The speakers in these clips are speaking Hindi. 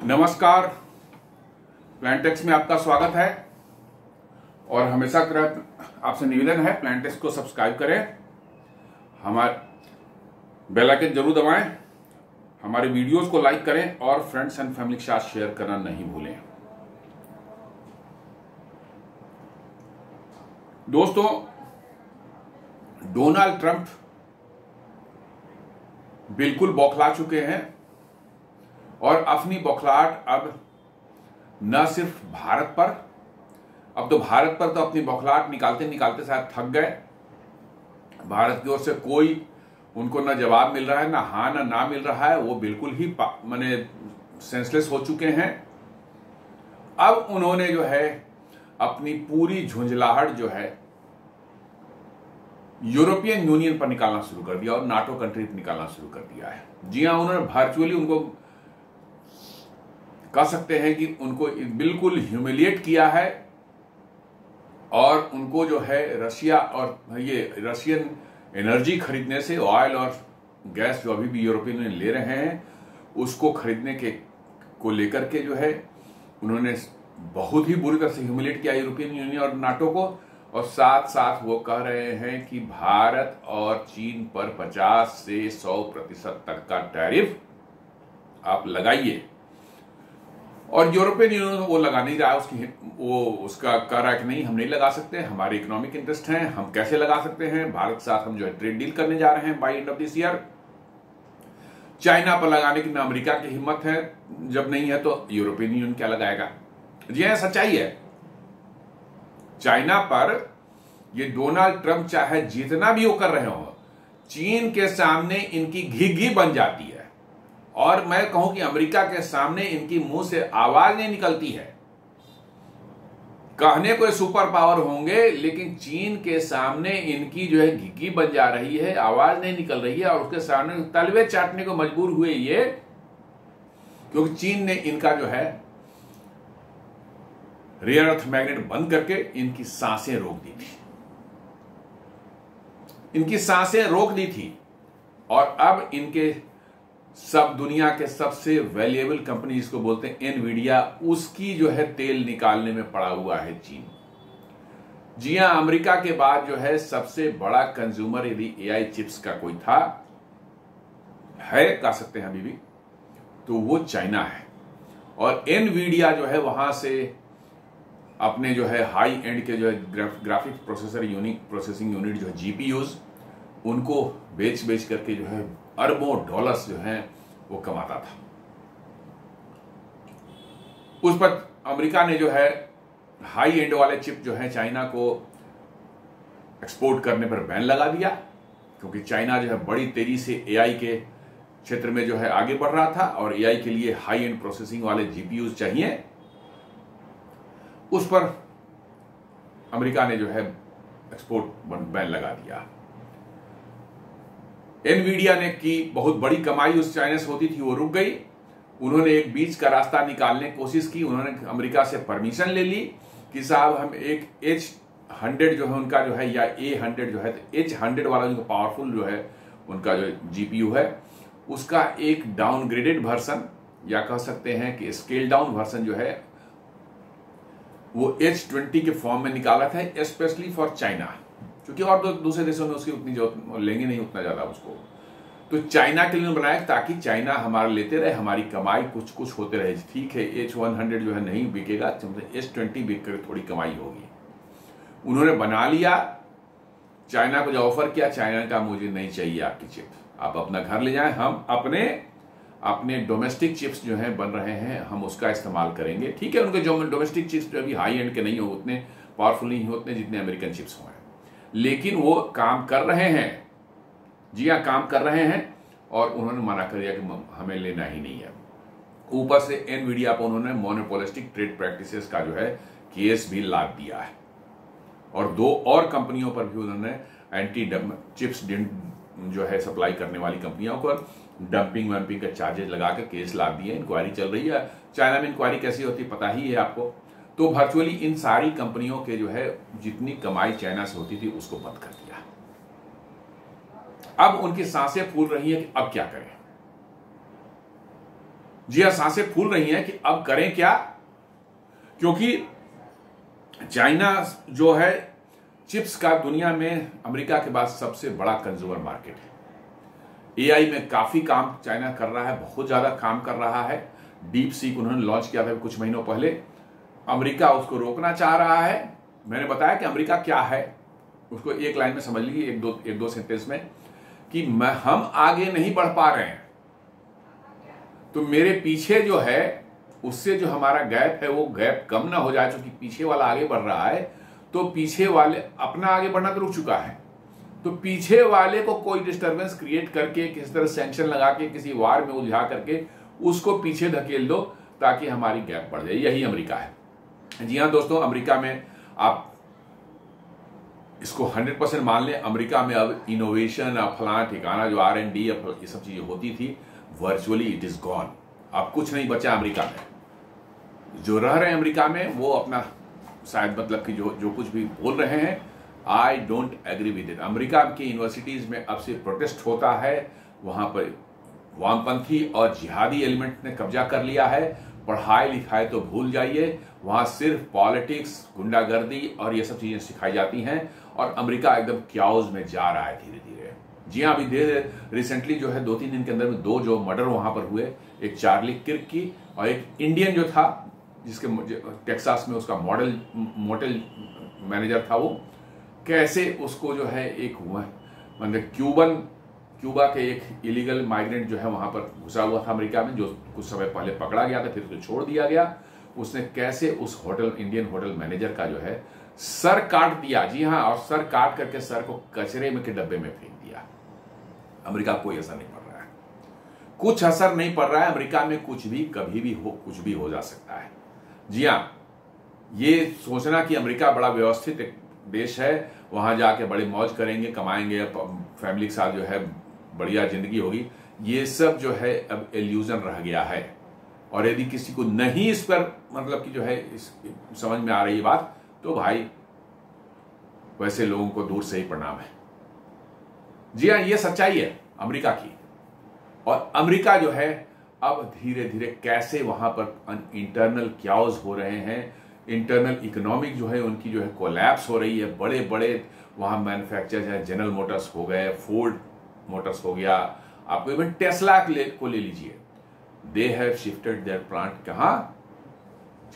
नमस्कार, प्लांटेक्स में आपका स्वागत है। और हमेशा तरह आपसे निवेदन है, प्लांटेक्स को सब्सक्राइब करें, हमारे बेल आइकन जरूर दबाएं, हमारे वीडियोस को लाइक करें और फ्रेंड्स एंड फैमिली के साथ शेयर करना नहीं भूलें। दोस्तों, डोनाल्ड ट्रंप बिल्कुल बौखला चुके हैं और अपनी बौखलाहट अब न सिर्फ भारत पर, अब तो भारत पर तो अपनी बौखलाहट निकालते निकालते शायद थक गए। भारत की ओर से कोई उनको न जवाब मिल रहा है, ना हाँ ना मिल रहा है। वो बिल्कुल ही माने सेंसलेस हो चुके हैं। अब उन्होंने जो है अपनी पूरी झुंझलाहट जो है यूरोपियन यूनियन पर निकालना शुरू कर दिया और नाटो कंट्री पर निकालना शुरू कर दिया है। जी हाँ, उन्होंने वर्चुअली उनको कह सकते हैं कि उनको बिल्कुल ह्यूमिलिएट किया है और उनको जो है रशिया और ये रशियन एनर्जी खरीदने से, ऑयल और गैस जो अभी भी यूरोपियन यूनियन ले रहे हैं, उसको खरीदने के को लेकर के जो है उन्होंने बहुत ही बुरी तरह से ह्यूमिलिएट किया यूरोपियन यूनियन और नाटो को। और साथ साथ वो कह रहे हैं कि भारत और चीन पर 50 से 100% तक का टैरिफ आप लगाइए। और यूरोपियन यूनियन वो लगा नहीं रहा है, उसका कह रहा है कि नहीं, हम नहीं लगा सकते, हमारे इकोनॉमिक इंटरेस्ट हैं, हम कैसे लगा सकते हैं। भारत के साथ हम जो है ट्रेड डील करने जा रहे हैं by end of this year. China पर लगाने की ना अमेरिका की हिम्मत है, जब नहीं है तो यूरोपियन यूनियन क्या लगाएगा। जी हाँ, सच्चाई है। चाइना पर ये डोनाल्ड ट्रंप चाहे जितना भी वो कर रहे हो, चीन के सामने इनकी घी बन जाती है। और मैं कहूं कि अमेरिका के सामने इनकी मुंह से आवाज नहीं निकलती है। कहने को सुपर पावर होंगे, लेकिन चीन के सामने इनकी जो है घी बन जा रही है, आवाज नहीं निकल रही है। और उसके सामने तलवे चाटने को मजबूर हुए ये, क्योंकि चीन ने इनका जो है रेयर अर्थ मैग्नेट बंद करके इनकी सांसें रोक दी थी, इनकी सांसें रोक दी थी। और अब इनके सब दुनिया के सबसे वैल्यूएबल कंपनी जिसको बोलते हैं एनवीडिया, उसकी जो है तेल निकालने में पड़ा हुआ है चीन। जी हां, अमेरिका के बाद जो है सबसे बड़ा कंज्यूमर यदि एआई चिप्स का कोई था है, कह सकते हैं अभी भी, तो वो चाइना है। और एनवीडिया जो है वहां से अपने जो है हाई एंड के जो है ग्राफिक्स प्रोसेसिंग यूनिट जो है जीपीयूज, उनको बेच करके जो है अरबों डॉलर्स जो है वो कमाता था। उस पर अमेरिका ने जो है हाई एंड वाले चिप जो है चाइना को एक्सपोर्ट करने पर बैन लगा दिया, क्योंकि चाइना जो है बड़ी तेजी से एआई के क्षेत्र में जो है आगे बढ़ रहा था और एआई के लिए हाई एंड प्रोसेसिंग वाले जीपीयूज चाहिए। उस पर अमेरिका ने जो है एक्सपोर्ट बैन लगा दिया। एनवीडिया ने की बहुत बड़ी कमाई उस चाइना से होती थी, वो रुक गई। उन्होंने एक बीच का रास्ता निकालने की कोशिश की। उन्होंने अमेरिका से परमिशन ले ली कि साहब हम एक H100 जो है उनका जो है, या A100 जो है, तो H100 वाला जो पावरफुल जो है उनका जो जीपीयू है, उसका एक डाउनग्रेडेड वर्सन, या कह सकते हैं कि स्केल डाउन वर्सन जो है, वो H20 के फॉर्म में निकाला था स्पेशली फॉर चाइना, क्योंकि और दूसरे देशों में उसकी उतनी जरूरत लेंगे नहीं उतना ज्यादा उसको। तो चाइना के लिए बनाया ताकि चाइना हमारा लेते रहे, हमारी कमाई कुछ कुछ होते रहे। ठीक है, H100 जो है नहीं बिकेगा, H20 बिक कर थोड़ी कमाई होगी। उन्होंने बना लिया, चाइना को जो ऑफर किया, चाइना का मुझे नहीं चाहिए आपकी चिप, आप अपना घर ले जाएं, हम अपने डोमेस्टिक चिप्स जो हैं बन रहे हैं, हम उसका इस्तेमाल करेंगे। ठीक है, उनके जो डोमेस्टिक चिप्स जो अभी हाई एंड के नहीं हो, उतने पावरफुल नहीं होते जितने अमेरिकन चिप्स हुए, लेकिन वो काम कर रहे हैं। जी हाँ, काम कर रहे हैं। और उन्होंने मना कर दिया कि हमें लेना ही नहीं है। ऊपर से एनवीडिया पर उन्होंने मोनोपोलिस्टिक ट्रेड प्रैक्टिसेस का जो है केस भी लाद दिया है। और 2 और कंपनियों पर भी उन्होंने एंटी चिप्स जो है सप्लाई करने वाली कंपनियों पर डंपिंग वंपिंग का चार्जेस लगा कर केस लाद दिए। इंक्वायरी चल रही है। चाइना में इंक्वायरी कैसी होती पता ही है आपको। तो वर्चुअली इन सारी कंपनियों के जो है जितनी कमाई चाइना से होती थी उसको बंद कर दिया। अब उनकी सांसें फूल रही है कि अब क्या करें। जी हाँ, सांसें फूल रही हैं कि अब करें क्या, क्योंकि चाइना जो है चिप्स का दुनिया में अमेरिका के बाद सबसे बड़ा कंज्यूमर मार्केट है। एआई में काफी काम चाइना कर रहा है, बहुत ज्यादा काम कर रहा है। डीप सीक उन्होंने लॉन्च किया था कुछ महीनों पहले, अमेरिका उसको रोकना चाह रहा है। मैंने बताया कि अमेरिका क्या है, उसको एक लाइन में समझ लीजिए, एक दो सेंटेंस में, कि हम आगे नहीं बढ़ पा रहे हैं तो मेरे पीछे जो है उससे जो हमारा गैप है वो गैप कम ना हो जाए, क्योंकि पीछे वाला आगे बढ़ रहा है तो पीछे वाले अपना आगे बढ़ना तो रुक चुका है, तो पीछे वाले को कोई डिस्टरबेंस क्रिएट करके किसी तरह सैंक्शन लगा के किसी वार में उलझा करके उसको पीछे धकेल दो ताकि हमारी गैप बढ़ जाए। यही अमेरिका है। जी हाँ दोस्तों, अमेरिका में आप इसको 100% मान लें, अमेरिका में अब इनोवेशन, अब फलाना ठिकाना जो R&D ये सब चीजें होती थी, वर्चुअली इट इज गॉन। अब कुछ नहीं बचा अमेरिका में। जो रह रहे हैं अमेरिका में वो अपना शायद मतलब कि जो कुछ भी बोल रहे हैं, I don't agree with it. America की यूनिवर्सिटीज में अब से प्रोटेस्ट होता है, वहां पर वामपंथी और जिहादी एलिमेंट ने कब्जा कर लिया है। पढ़ाई लिखाई तो भूल जाइए, वहां सिर्फ पॉलिटिक्स, गुंडागर्दी और ये सब चीजें सिखाई जाती हैं और अमेरिका एकदम क्याओस में जा रहा है धीरे धीरे। जी हाँ, अभी रिसेंटली जो है 2-3 दिन के अंदर में 2 जो मर्डर वहां पर हुए, एक चार्ली किर्क की और एक इंडियन जो था जिसके टेक्सास में उसका मोटेल मैनेजर था, वो कैसे उसको जो है एक मतलब क्यूबा के एक इलीगल माइग्रेंट जो है वहां पर घुसा हुआ था अमेरिका में, जो कुछ समय पहले पकड़ा गया था, फिर उसको छोड़ दिया गया। उसने कैसे उस इंडियन होटल मैनेजर का जो है सर काट दिया। जी हाँ, और सर काट करके सर को कचरे में के डब्बे में फेंक दिया। अमेरिका को कोई असर नहीं पड़ रहा है, कुछ असर नहीं पड़ रहा है अमेरिका में। कुछ भी कभी भी कुछ भी हो जा सकता है। जी हाँ, ये सोचना कि अमेरिका बड़ा व्यवस्थित एक देश है, वहां जाके बड़े मौज करेंगे, कमाएंगे, फैमिली के साथ जो है बढ़िया जिंदगी होगी, ये सब जो है अब इल्यूजन रह गया है। और यदि किसी को नहीं इस पर मतलब कि जो है इस समझ में आ रही है बात, तो भाई वैसे लोगों को दूर से ही प्रणाम है। जी हाँ, ये सच्चाई है अमेरिका की। और अमेरिका जो है अब धीरे धीरे कैसे वहां पर इंटरनल क्याओस हो रहे हैं, इंटरनल इकोनॉमिक जो है उनकी जो है कोलैप्स हो रही है। बड़े बड़े वहां मैन्युफैक्चरर्स हैं, जनरल मोटर्स हो गए, फोर्ड मोटर्स हो गया, आपको इवन टेस्ला को ले लीजिए, they have shifted there plant कहां,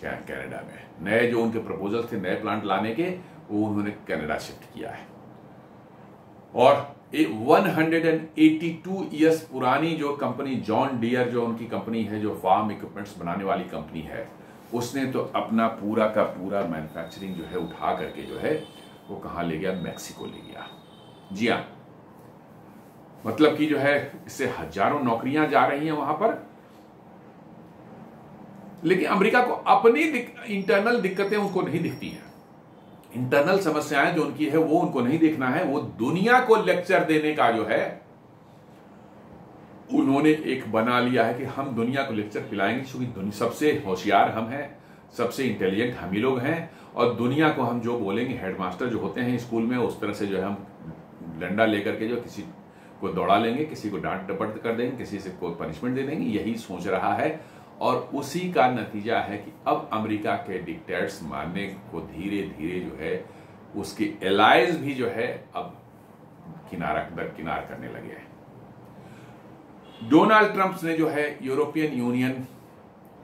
कनाडा में। नए जो उनके प्रपोजल थे नए प्लांट लाने के, वो उन्होंने कनाडा शिफ्ट किया है। और 182 ईयर्स पुरानी जो कंपनी जॉन डियर जो उनकी कंपनी है, जो फार्म इक्विपमेंट्स बनाने वाली कंपनी है, उसने तो अपना पूरा का पूरा मैन्युफैक्चरिंग जो है उठा करके जो है वो कहां ले गया, मैक्सिको ले गया। जी हाँ, मतलब कि जो है इससे हजारों नौकरियां जा रही हैं वहां पर। लेकिन अमेरिका को अपनी इंटरनल दिक्कतें उनको नहीं दिखती हैं, इंटरनल समस्याएं जो उनकी है वो उनको नहीं देखना है। वो दुनिया को लेक्चर देने का जो है उन्होंने एक बना लिया है कि हम दुनिया को लेक्चर पिलाएंगे, क्योंकि सबसे होशियार हम हैं, सबसे इंटेलिजेंट हम ही लोग हैं। और दुनिया को हम जो बोलेंगे, हेडमास्टर जो होते हैं स्कूल में, उस तरह से जो है हम डंडा लेकर के जो किसी को दौड़ा लेंगे, किसी को डांट डपट कर देंगे, किसी से कोई पनिशमेंट दे देंगे, यही सोच रहा है। और उसी का नतीजा है कि अब अमेरिका के डिक्टेटर्स मानने को धीरे धीरे जो है उसके एलाइज भी जो है अब किनार करने लगे हैं। डोनाल्ड ट्रंप ने जो है यूरोपियन यूनियन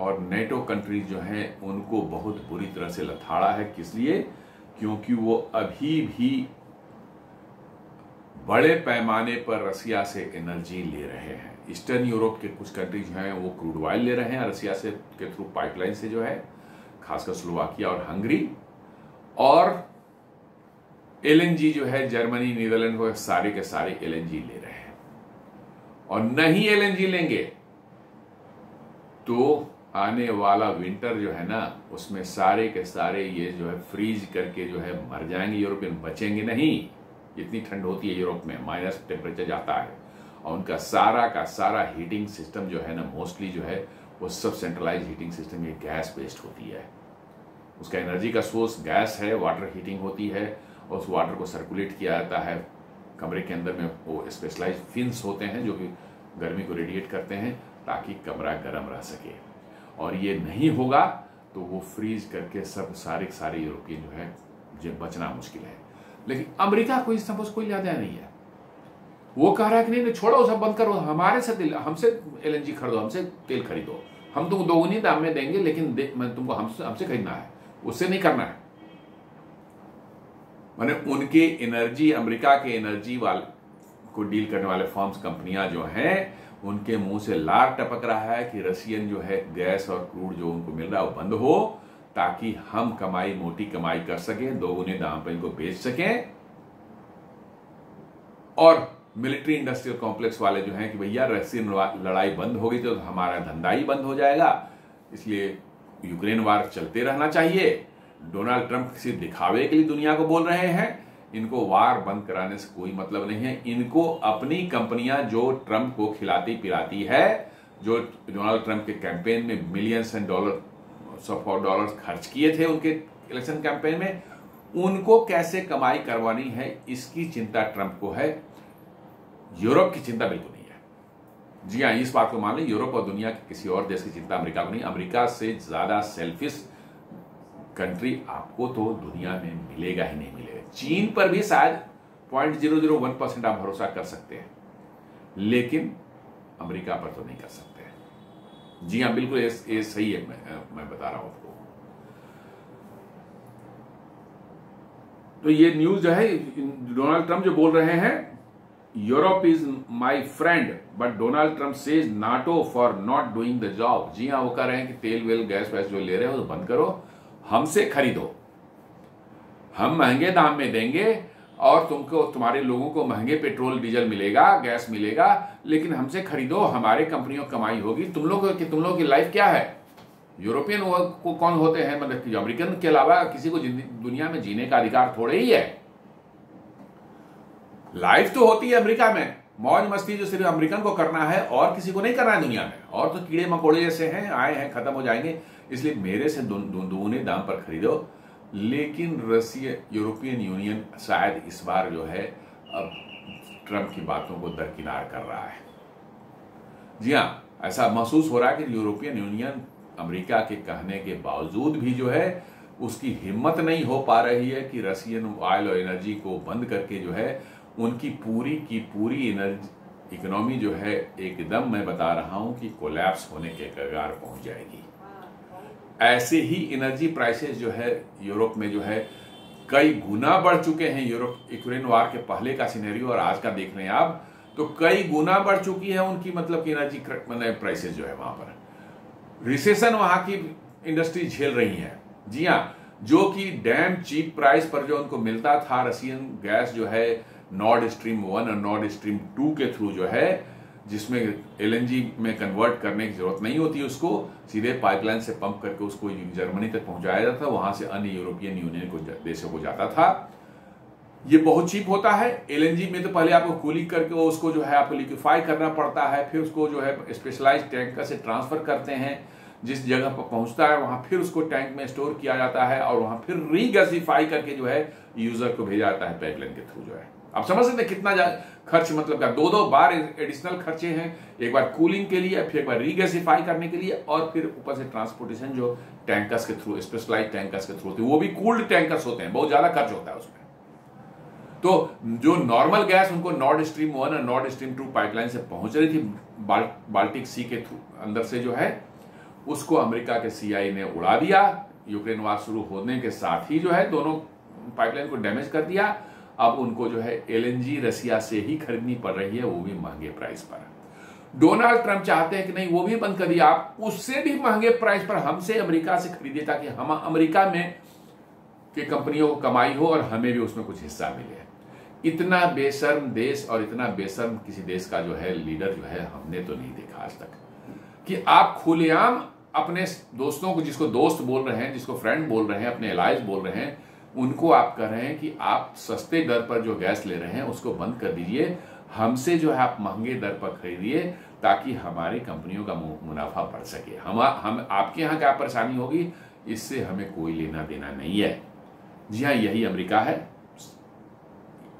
और नेटो कंट्रीज जो हैं उनको बहुत बुरी तरह से लथाड़ा है। किस लिए? क्योंकि वो अभी भी बड़े पैमाने पर रसिया से एनर्जी ले रहे हैं। ईस्टर्न यूरोप के कुछ कंट्रीज हैं वो क्रूड ऑयल ले रहे हैं रसिया से के थ्रू पाइपलाइन से जो है, खासकर स्लोवाकिया और हंगरी। और एलएनजी जो है जर्मनी, नीदरलैंड को सारे के सारे एलएनजी ले रहे हैं। और नहीं एलएनजी लेंगे तो आने वाला विंटर जो है ना, उसमें सारे के सारे ये जो है फ्रीज करके जो है मर जाएंगे यूरोपियन, बचेंगे नहीं। इतनी ठंड होती है यूरोप में, माइनस टेम्परेचर जाता है। और उनका सारा का सारा हीटिंग सिस्टम जो है ना, मोस्टली जो है वो सब सेंट्रलाइज हीटिंग सिस्टम ये गैस बेस्ड होती है। उसका एनर्जी का सोर्स गैस है, वाटर हीटिंग होती है और उस वाटर को सर्कुलेट किया जाता है कमरे के अंदर में। वो स्पेशलाइज फिन्स होते हैं जो कि गर्मी को रेडिएट करते हैं। ताकि कमरा गर्म रह सके। और ये नहीं होगा तो वो फ्रीज करके सब सारे यूरोपियन जो है जो बचना मुश्किल है। लेकिन अमेरिका को इस सपोज कोई लिहाजा नहीं है। वो कह रहा है कि नहीं छोड़ो, सब बंद करो, हमारे से हमसे एलएनजी खरीदो, हमसे तेल खरीदो, हम तुमको दोगुनी दाम में देंगे, लेकिन मैं तुमको हमसे खरीदना है, उससे नहीं करना है। माने उनके एनर्जी, अमेरिका के एनर्जी वाले को डील करने वाले फर्म्स, कंपनियां जो हैं, उनके मुंह से लार टपक रहा है कि रशियन जो है गैस और क्रूड जो उनको मिल रहा है वो बंद हो, ताकि हम कमाई, मोटी कमाई कर सकें, दोगुने दाम पर इनको बेच सकें। और मिलिट्री इंडस्ट्रियल कॉम्प्लेक्स वाले जो हैं कि भैया रशियन लड़ाई बंद होगी तो हमारा धंधा ही बंद हो जाएगा, इसलिए यूक्रेन वार चलते रहना चाहिए। डोनाल्ड ट्रंप किसी दिखावे के लिए दुनिया को बोल रहे हैं, इनको वार बंद कराने से कोई मतलब नहीं है। इनको अपनी कंपनियां जो ट्रंप को खिलाती पिलाती है, जो डोनाल्ड ट्रंप के कैंपेन में मिलियंस एंड डॉलर्स खर्च किए थे उनके इलेक्शन कैंपेन में, उनको कैसे कमाई करवानी है, इसकी चिंता ट्रंप को है। यूरोप की चिंता बिल्कुल नहीं है। जी हाँ, इस बात को मान लें, यूरोप और दुनिया के किसी और देश की चिंता अमेरिका को नहीं। अमेरिका से ज्यादा सेल्फिश कंट्री आपको तो दुनिया में मिलेगा ही नहीं मिलेगा। चीन पर भी शायद 0.001% आप भरोसा कर सकते हैं, लेकिन अमेरिका पर तो नहीं कर सकते। जी हाँ, बिल्कुल ये सही है, मैं बता रहा हूं आपको। तो ये न्यूज जो है, डोनाल्ड ट्रंप जो बोल रहे हैं, Europe is my friend but Donald Trump says NATO for not doing the job. जी हाँ, वो कह रहे हैं कि तेल वेल गैस वैस जो ले रहे हो तो बंद करो, हमसे खरीदो, हम महंगे दाम में देंगे और तुमको, तुम्हारे लोगों को महंगे पेट्रोल डीजल मिलेगा, गैस मिलेगा, लेकिन हमसे खरीदो, हमारे कंपनियों कमाई होगी। तुम लोगों की लाइफ क्या है? यूरोपियन को कौन होते हैं, मतलब अमेरिकन के अलावा किसी को दुनिया में जीने का अधिकार थोड़े ही है। लाइफ तो होती है अमेरिका में, मौज मस्ती जो सिर्फ अमेरिकन को करना है और किसी को नहीं करना है दुनिया में। और तो कीड़े मकोड़े जैसे हैं, आए हैं, खत्म हो जाएंगे, इसलिए मेरे से दोगुने दाम पर खरीदो। लेकिन यूरोपियन यूनियन शायद इस बार जो है अब ट्रंप की बातों को दरकिनार कर रहा है। जी हाँ, ऐसा महसूस हो रहा है कि यूरोपियन यूनियन अमेरिका के कहने के बावजूद भी जो है उसकी हिम्मत नहीं हो पा रही है कि रशियन ऑयल और एनर्जी को बंद करके जो है उनकी पूरी की पूरी इकोनॉमी जो है एकदम, मैं बता रहा हूं कि कोलैप्स होने के कगार पहुंच जाएगी। ऐसे ही एनर्जी प्राइसेस जो है यूरोप में जो है कई गुना बढ़ चुके हैं। यूक्रेन वार के पहले का सिनेरियो और आज का देख रहे हैं आप, तो कई गुना बढ़ चुकी है उनकी, मतलब कि एनर्जी प्राइसेस जो है वहां पर। रिसेशन वहां की इंडस्ट्री झेल रही है। जी हाँ, जो कि डैम चीप प्राइस पर जो उनको मिलता था रशियन गैस जो है नॉर्ड स्ट्रीम 1 और नॉर्ड स्ट्रीम 2 के थ्रू जो है, जिसमें एलएनजी में कन्वर्ट करने की जरूरत नहीं होती, उसको सीधे पाइपलाइन से पंप करके उसको जर्मनी तक पहुंचाया जाता था, वहां से अन्य यूरोपियन यूनियन को देशों को जाता था। ये बहुत चीप होता है। एलएनजी में तो पहले आपको कूलिंग करके उसको जो है आपको लिक्विफाई करना पड़ता है, फिर उसको जो है स्पेशलाइज्ड टैंकर से ट्रांसफर करते हैं, जिस जगह पर पहुंचता है वहां फिर उसको टैंक में स्टोर किया जाता है और वहां फिर रीगैसिफाई करके जो है यूजर को भेजा जाता है पाइपलाइन के थ्रू जो है। आप समझ सकते हैं कितना खर्च, मतलब दो बार एडिशनल खर्चे हैं, एक बार कूलिंग के लिए, फिर एक बार रीगैसिफाई करने के लिए, और फिर ऊपर से ट्रांसपोर्टेशन जो टैंकर्स के थ्रू, स्पेशलाइज्ड टैंकर्स के थ्रू होती है, वो भी कूल्ड टैंकर्स होते हैं, बहुत ज्यादा खर्च होता है उसमें। तो जो नॉर्मल गैस उनको नॉर्ड स्ट्रीम 1 और नॉर्ड स्ट्रीम 2 पाइपलाइन से पहुंच रही थी बाल्टिक सी के थ्रू अंदर से जो है, उसको अमेरिका के सीआई ने उड़ा दिया। यूक्रेन वार शुरू होने के साथ ही जो है दोनों पाइपलाइन को डैमेज कर दिया। अब उनको जो है एलएनजी रसिया से ही खरीदनी पड़ रही है, वो भी महंगे प्राइस पर। डोनाल्ड ट्रंप चाहते हैं कि नहीं, वो भी बंद कर दिया, आप उससे भी महंगे प्राइस पर हमसे अमेरिका से खरीदिए, ताकि हम अमेरिका में की कंपनियों को कमाई हो और हमें भी उसमें कुछ हिस्सा मिले। इतना बेशर्म देश और इतना बेशर्म किसी देश का जो है लीडर जो है हमने तो नहीं देखा आज तक, कि आप खुलेआम अपने दोस्तों को, जिसको दोस्त बोल रहे हैं, जिसको फ्रेंड बोल रहे हैं, अपने एलाइज बोल रहे हैं, उनको आप कह रहे हैं कि आप सस्ते दर पर जो गैस ले रहे हैं उसको बंद कर दीजिए, हमसे जो है आप महंगे दर पर खरीदिए, ताकि हमारी कंपनियों का मुनाफा बढ़ सके। हम आपके यहाँ क्या परेशानी होगी, इससे हमें कोई लेना देना नहीं है। जी हाँ, यही अमेरिका है,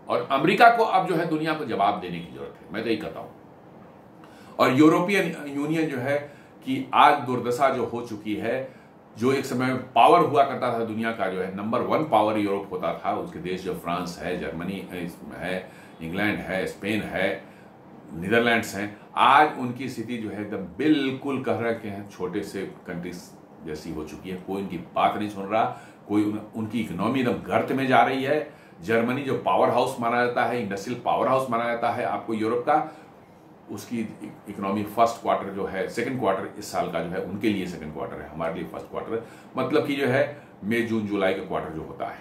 और अमेरिका को अब जो है दुनिया को जवाब देने की जरूरत है, मैं तो यही कहता हूं। और यूरोपियन यूनियन जो है कि आज दुर्दशा जो हो चुकी है, जो एक समय में पावर हुआ करता था दुनिया का, जो है नंबर 1 पावर यूरोप होता था, उसके देश जो फ्रांस है, जर्मनी है, इंग्लैंड है, स्पेन है, नीदरलैंड्स हैं, आज उनकी स्थिति जो है एकदम बिल्कुल कह रहे हैं छोटे से कंट्रीज जैसी हो चुकी है। कोई उनकी बात नहीं सुन रहा, कोई उनकी इकोनॉमी एकदम गर्त में जा रही है। जर्मनी जो पावर हाउस माना जाता है, इंडस्ट्रियल पावर हाउस माना जाता है आपको यूरोप का, उसकी इकोनॉमी फर्स्ट क्वार्टर जो है, सेकंड क्वार्टर इस साल का जो है उनके लिए सेकंड क्वार्टर है, हमारे लिए फर्स्ट क्वार्टर, मतलब कि जो है मई जून जुलाई का क्वार्टर जो होता है,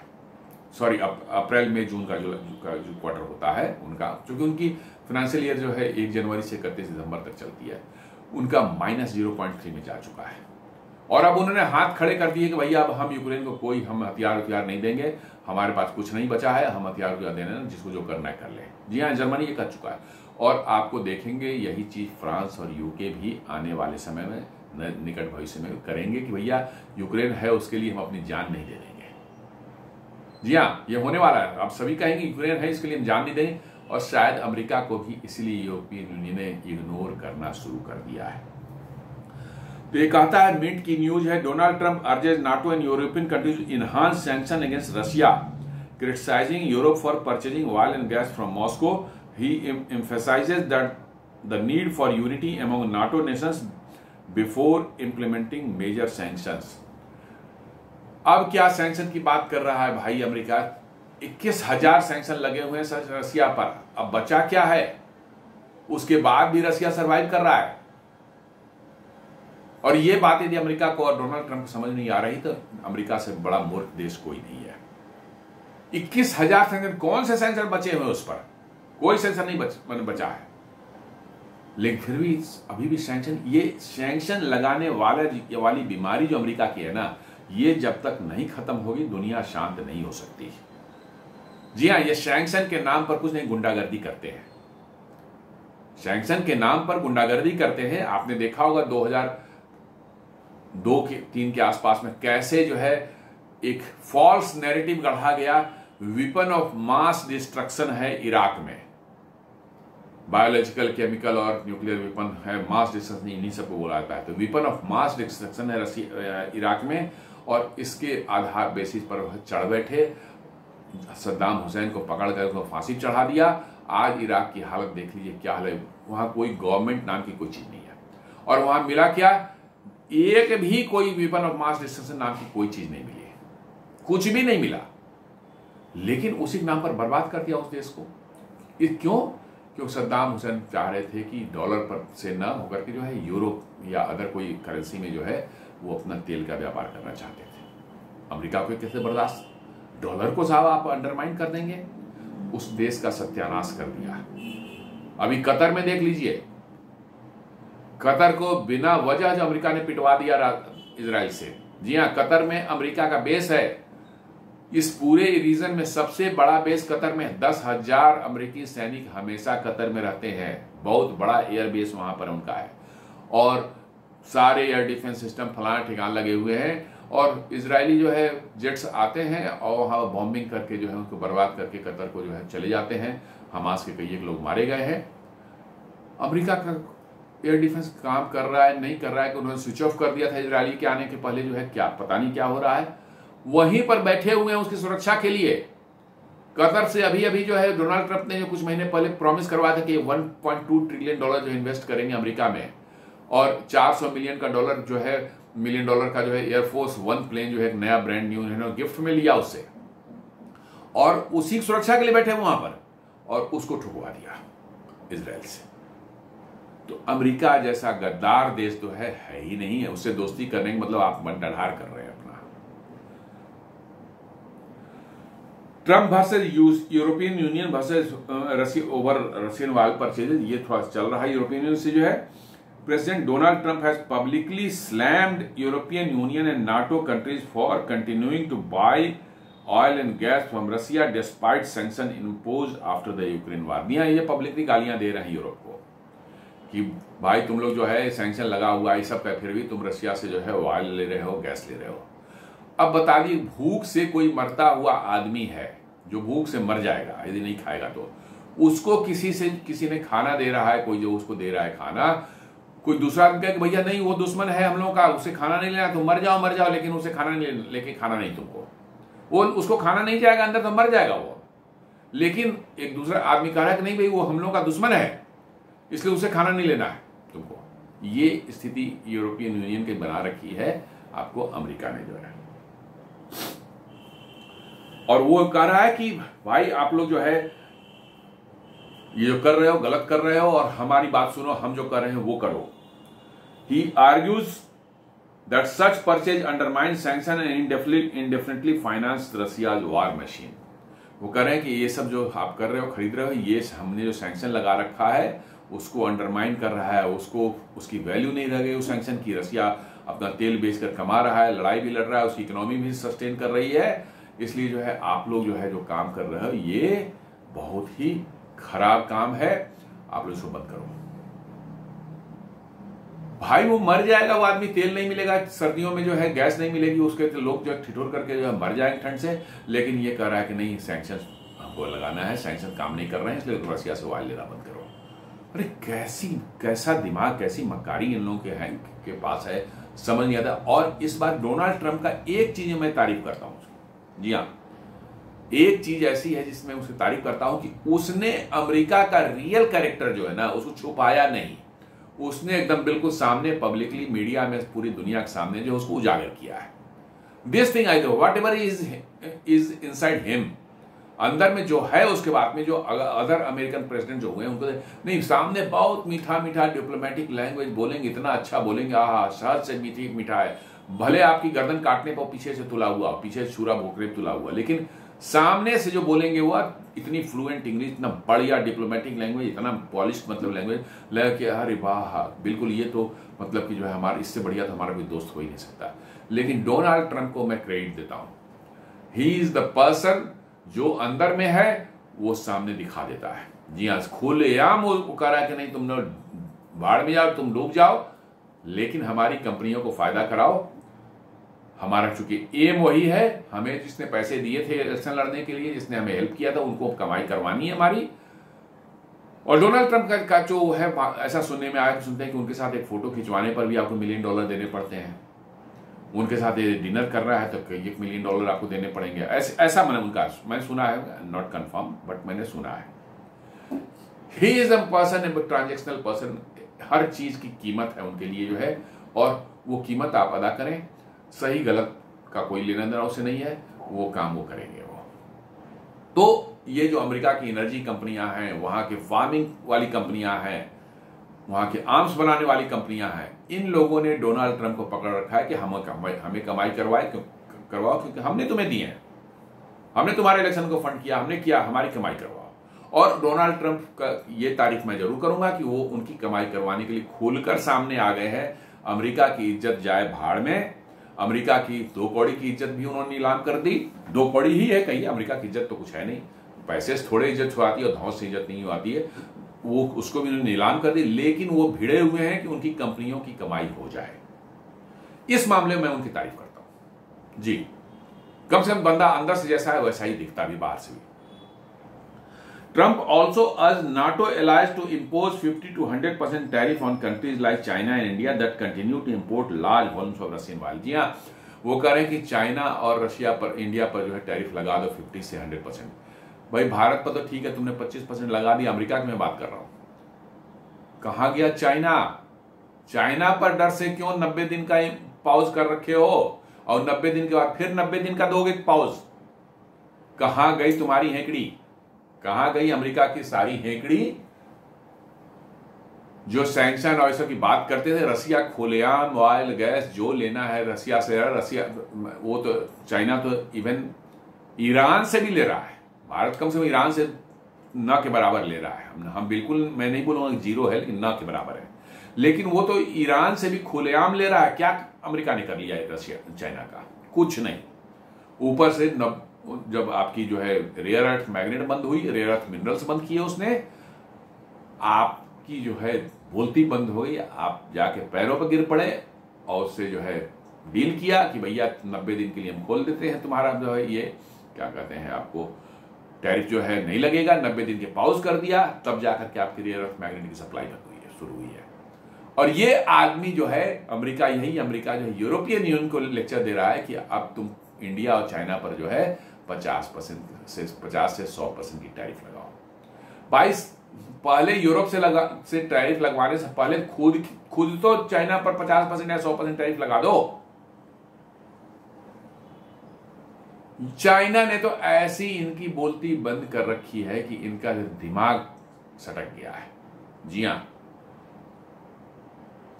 सॉरी अप्रैल मई जून का जो क्वार्टर होता है उनका, क्योंकि उनकी फाइनेंशियल ईयर जो है 1 जनवरी से 31 दिसंबर तक चलती है, उनका -0.3 में जा चुका है। और अब उन्होंने हाथ खड़े कर दिए कि भैया अब हम यूक्रेन को कोई हम हथियार नहीं देंगे, हमारे पास कुछ नहीं बचा है, हम हथियार देने जिसको जो करना है कर ले। जी हाँ, जर्मनी ये कर चुका है और आपको देखेंगे यही चीज फ्रांस और यूके भी आने वाले समय में निकट भविष्य में करेंगे कि भैया यूक्रेन है उसके लिए हम अपनी जान नहीं दे देंगे। जी हाँ, ये होने वाला है। आप सभी कहेंगे यूक्रेन है इसके लिए हम जान नहीं देंगे, और शायद अमेरिका को भी इसलिए यूरोपियन यूनियन ने इग्नोर करना शुरू कर दिया है। तो ये कहता है, मिंट की न्यूज है, Donald Trump urges NATO and European countries enhance sanction against Russia, criticising Europe for purchasing oil and gas from Moscow. He emphasizes that the need for unity among NATO nations before implementing major sanctions. अब क्या सैंक्शन की बात कर रहा है भाई अमेरिका? 21,000 सैंक्शन लगे हुए हैं रसिया पर, अब बचा क्या है? उसके बाद भी रसिया सरवाइव कर रहा है। और ये बात यदि अमेरिका को और डोनाल्ड ट्रंप को समझ नहीं आ रही तो अमेरिका से बड़ा मूर्ख देश कोई नहीं है। 21,000 सैंक्शन, कौन से सैंक्शन बचे हुए उस पर? कोई सैंक्शन नहीं बचा है। लेकिन फिर भी अभी भी सैंक्शन, ये सैंक्शन लगाने वाली बीमारी जो अमेरिका की है ना, ये जब तक नहीं खत्म होगी दुनिया शांत नहीं हो सकती। जी हाँ, ये सैंक्शन के नाम पर कुछ नहीं, गुंडागर्दी करते हैं। सैंक्शन के नाम पर गुंडागर्दी करते हैं। आपने देखा होगा 2002-3 के आसपास में कैसे जो है एक फॉल्स नैरेटिव गढ़ा गया, वेपन ऑफ मास डिस्ट्रक्शन है इराक में, बायोलॉजिकल, केमिकल और न्यूक्लियर वेपन है, मास डिस्ट्रक्शन इन्हीं सबको बोला जाता है। तो वेपन ऑफ मास डिस्ट्रक्शन है इराक में, और इसके आधार बेसिस पर चढ़ बैठे, सद्दाम हुसैन को पकड़ कर उसको फांसी चढ़ा दिया। आज इराक की हालत देख लीजिए क्या हाल है, वहां कोई गवर्नमेंट नाम की कोई चीज नहीं है, और वहां मिला क्या? एक भी कोई वेपन ऑफ मास डिस्ट्रक्शन नाम की कोई चीज नहीं मिली, कुछ भी नहीं मिला। लेकिन उसी नाम पर बर्बाद कर दिया उस देश को। ये क्यों? क्योंकि सद्दाम हुसैन चाह रहे थे कि डॉलर पर से न होकर के जो है यूरो या अदर कोई करेंसी में जो है वो अपना तेल का व्यापार करना चाहते थे। अमेरिका को कैसे बर्दाश्त? डॉलर को साहब आप अंडरमाइन कर देंगे, उस देश का सत्यानाश कर दिया। अभी कतर में देख लीजिए, कतर को बिना वजह जो अमेरिका ने पिटवा दिया इजराइल से। जी हाँ, कतर में अमेरिका का बेस है। इस पूरे रीजन में सबसे बड़ा बेस कतर में है। 10,000 अमेरिकी सैनिक हमेशा कतर में रहते हैं, बहुत बड़ा एयर बेस वहां पर उनका है, और सारे एयर डिफेंस सिस्टम फलाना ठिकाना लगे हुए हैं। और इजरायली जो है जेट्स आते हैं और वहां बॉम्बिंग करके जो है उसको बर्बाद करके कतर को जो है चले जाते हैं। हमास के कई एक लोग मारे गए हैं। अमेरिका का एयर डिफेंस काम कर रहा है नहीं कर रहा है कि उन्होंने स्विच ऑफ कर दिया था इजरायली के आने के पहले, जो है क्या पता नहीं क्या हो रहा है। वहीं पर बैठे हुए हैं उसकी सुरक्षा के लिए। कतर से अभी अभी जो है डोनाल्ड ट्रंप ने जो कुछ महीने पहले प्रॉमिस करवाया था कि 1.2 ट्रिलियन डॉलर जो इन्वेस्ट करेंगे अमेरिका में, और 400 मिलियन डॉलर का जो है एयरफोर्स 1 प्लेन जो है एक नया ब्रांड न्यू उन्होंने गिफ्ट में लिया उससे, और उसी सुरक्षा के लिए बैठे वहां पर, और उसको ठुकवा दिया इजराइल से। तो अमेरिका जैसा गद्दार देश तो है ही नहीं है। उससे दोस्ती करने का मतलब आप मनडहार कर रहे हैं अपना। Trump versus European union versus Russia over Russian oil purchases, ये थोड़ा चल रहा है यूरोपियन यूनियन से जो है। President Donald Trump has publicly slammed European Union and NATO countries for continuing to buy oil and gas from Russia despite sanction imposed after the Ukraine war. ये पब्लिकली गालियां दे रहे हैं यूरोप को कि भाई तुम लोग जो है सैंक्शन लगा हुआ है सब का, फिर भी तुम रशिया से जो है ऑयल ले रहे हो, गैस ले रहे हो। अब बता दी, भूख से कोई मरता हुआ आदमी है जो भूख से मर जाएगा यदि नहीं खाएगा, तो उसको किसी ने खाना दे रहा है, कोई जो उसको दे रहा है खाना, कोई दूसरा आदमी कहे कि भैया नहीं वो दुश्मन है हम लोगों का, उसे खाना नहीं लेना, तुम मर जाओ, लेकिन उसे खाना नहीं लेके खाना नहीं तुमको, वो उसको खाना नहीं जाएगा अंदर तो मर जाएगा वो। लेकिन एक दूसरा आदमी कह रहा है कि नहीं भाई वो हम लोगों का दुश्मन है, इसलिए उसे खाना नहीं लेना है तुमको। ये स्थिति यूरोपियन यूनियन की बना रखी है आपको अमेरिका ने जो है। और वो कह रहा है कि भाई आप लोग जो है ये जो कर रहे हो गलत कर रहे हो, और हमारी बात सुनो, हम जो कर रहे हैं वो करो। He argues that such purchase undermines sanction and indefinitely finance Russia's war machine. वो कह रहे हैं कि ये सब जो आप कर रहे हो, खरीद रहे हो, ये हमने जो सैंक्शन लगा रखा है उसको अंडरमाइन कर रहा है, उसको उसकी वैल्यू नहीं रह गई उस सैंक्शन की। रसिया अपना तेल बेचकर कमा रहा है, लड़ाई भी लड़ रहा है, उसकी इकोनॉमी भी सस्टेन कर रही है। इसलिए जो है आप लोग जो है जो काम कर रहे हो ये बहुत ही खराब काम है, आप लोग इसको बंद करो। भाई वो मर जाएगा वो आदमी, तेल नहीं मिलेगा, सर्दियों में जो है गैस नहीं मिलेगी, उसके तो लोग जो ठिठुर करके जो है मर जाएंगे ठंड से। लेकिन ये कह रहा है कि नहीं सैंक्शन हमको लगाना है, सैंक्शन काम नहीं कर रहे हैं, इसलिए रसिया से ऑयल लेना बंद करो। अरे कैसा दिमाग, कैसी मक्कारी इन लोगों के पास है, समझ नहीं आता। और इस बार डोनाल्ड ट्रंप का एक चीज मैं तारीफ करता हूं, जी हाँ, एक चीज ऐसी है जिसमें उसकी तारीफ करता हूं कि उसने अमेरिका का रियल कैरेक्टर जो है ना उसको छुपाया नहीं, उसने एकदम बिल्कुल सामने पब्लिकली मीडिया में पूरी दुनिया के सामने जो उसको उजागर किया है। This thing I know what ever is inside him, अंदर में जो है उसके बाद में जो अदर अमेरिकन प्रेसिडेंट जो हुए हैं उनको नहीं, सामने बहुत मीठा मीठा डिप्लोमेटिक लैंग्वेज बोलेंगे, इतना अच्छा बोलेंगे, शहद से मीठा है, भले आपकी गर्दन काटने पर पीछे से तुला हुआ, पीछे से छुरा भोकरे तुला हुआ, लेकिन सामने से जो बोलेंगे वो इतनी फ्लुएंट इंग्लिश, इतना बढ़िया डिप्लोमेटिक लैंग्वेज, इतना पॉलिश मतलब लैंग्वेज लगा कि अरे वाह बिल्कुल ये तो मतलब कि जो है हमारा इससे बढ़िया तो हमारा कोई दोस्त हो ही नहीं सकता। लेकिन डोनाल्ड ट्रंप को मैं क्रेडिट देता हूं, ही इज द पर्सन जो अंदर में है वो सामने दिखा देता है। जी हाँ, खुलेआम वो कह रहा है कि नहीं तुम लोग बाढ़ में जाओ, तुम डूब जाओ, लेकिन हमारी कंपनियों को फायदा कराओ। हमारा चूंकि एम वही है, हमें जिसने पैसे दिए थे इलेक्शन लड़ने के लिए, जिसने हमें हेल्प किया था, उनको कमाई करवानी है हमारी। और डोनाल्ड ट्रंप का जो है ऐसा सुनने में आया, सुनते हैं कि उनके साथ एक फोटो खिंचवाने पर भी आपको $1 मिलियन देने पड़ते हैं, उनके साथ डिनर कर रहा है तो $1 मिलियन आपको देने पड़ेंगे, ऐसा मैंने उनका मैंने सुना है, नॉट कंफर्म बट मैंने सुना है। He is a person, transactional person, हर चीज की कीमत है उनके लिए जो है, और वो कीमत आप अदा करें, सही गलत का कोई लेना देना उससे नहीं है, वो काम वो करेंगे वो। तो ये जो अमेरिका की एनर्जी कंपनियां हैं, वहां के फार्मिंग वाली कंपनियां हैं, वहां के आर्म्स बनाने वाली कंपनियां हैं, इन लोगों ने डोनाल्ड ट्रंप को पकड़ रखा है कि हमें कमाई करवाओ क्योंकि हमने तुम्हें दिए हैं, हमने तुम्हारे इलेक्शन को फंड किया, हमने किया, हमारी कमाई करवाओ। और डोनाल्ड ट्रंप का ये तारीफ मैं जरूर करूंगा कि वो उनकी कमाई करवाने के लिए खुलकर सामने आ गए हैं। अमेरिका की इज्जत जाए भाड़ में, अमेरिका की 2 कौड़ी की इज्जत भी उन्होंने नीलाम कर दी। 2 कौड़ी ही है, कहीं अमेरिका की इज्जत तो कुछ है नहीं, पैसे से थोड़े इज्जत आती है और धौंस से इज्जत नहीं आती है, वो उसको भी उन्होंने नीलाम कर दी। लेकिन वो भिड़े हुए हैं कि उनकी कंपनियों की कमाई हो जाए। इस मामले में मैं उनकी तारीफ करता हूं जी, कम से कम बंदा अंदर से जैसा है वैसा ही दिखता भी बाहर से भी। Trump also urged NATO allies to impose 50 to 100% tariff on countries like China and India that continue to import large volumes of Russian oil। जी हाँ, वो कह रहे हैं कि चाइना और रशिया पर, इंडिया पर जो है टैरिफ लगा दो 50 से 100%। भाई भारत पर तो ठीक है तुमने 25% लगा दिया, अमेरिका की मैं बात कर रहा हूं। कहां गया चाइना? चाइना पर डर से क्यों 90 दिन का पाउज कर रखे हो, और 90 दिन के बाद फिर 90 दिन का दोगे पाउज? कहां गई तुम्हारी हेकड़ी? कहां गई अमेरिका की सारी हेकड़ी जो सैंक्शन और ऐसा की बात करते थे? रसिया खुलेआम ऑयल गैस जो लेना है रसिया से, रसिया वो तो चाइना तो इवन ईरान से भी ले रहा है। भारत कम से कम ईरान से न के बराबर ले रहा है। हम बिल्कुल, मैं नहीं बोलूंगा जीरो है, लेकिन न के बराबर है, लेकिन वो तो ईरान से भी खुलेआम ले रहा है। क्या अमेरिका ने कर लिया है रशिया चाइना का? कुछ नहीं। ऊपर से जब आपकी जो है रेयर अर्थ मैग्नेट बंद हुई, रेयर अर्थ मिनरल्स बंद किए उसने, आपकी जो है बोलती बंद हो गई, आप जाके पैरों पर गिर पड़े और उससे जो है डील किया कि भैया 90 दिन के लिए हम खोल देते हैं तुम्हारा जो है ये क्या कहते हैं आपको टैरिफ जो है नहीं लगेगा, 90 दिन के पॉज कर दिया, तब जाकर के आपकी रेयर अर्थ मैग्नेट की सप्लाई शुरू हुई है। और ये आदमी जो है अमेरिका जो है यूरोपियन यूनियन को लेक्चर दे रहा है कि अब तुम इंडिया और चाइना पर जो है 50% से 100% की टैरिफ लगाओ। भाई पहले यूरोप से टैरिफ लगवाने से पहले खुद तो चाइना पर 50% या 100% टैरिफ लगा दो। चाइना ने तो ऐसी इनकी बोलती बंद कर रखी है कि इनका दिमाग सटक गया है। जी हां,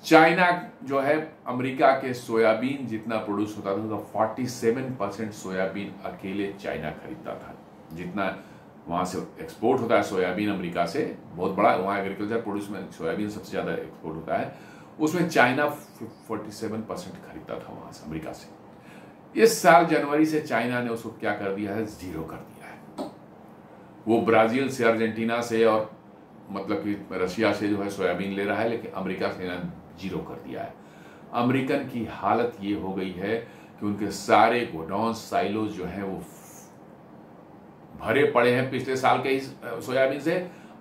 चाइना जो है अमेरिका के सोयाबीन जितना प्रोड्यूस होता था, तो 47% सोयाबीन अकेले चाइना खरीदता था। जितना वहां से एक्सपोर्ट होता है सोयाबीन अमेरिका से, बहुत बड़ा वहां एग्रीकल्चर प्रोड्यूस में सोयाबीन सबसे ज्यादा एक्सपोर्ट होता है, उसमें चाइना 47% खरीदता था वहां से, अमेरिका से। इस साल जनवरी से चाइना ने उसको क्या कर दिया है, जीरो कर दिया है। वो ब्राजील से, अर्जेंटीना से और मतलब कि रशिया से जो है सोयाबीन ले रहा है, लेकिन अमेरिका से जीरो कर दिया है। अमेरिकन की हालत ये हो गई है कि उनके सारे गोडाउन साइलोज जो हैं वो भरे पड़े हैं पिछले साल के सोयाबीन से।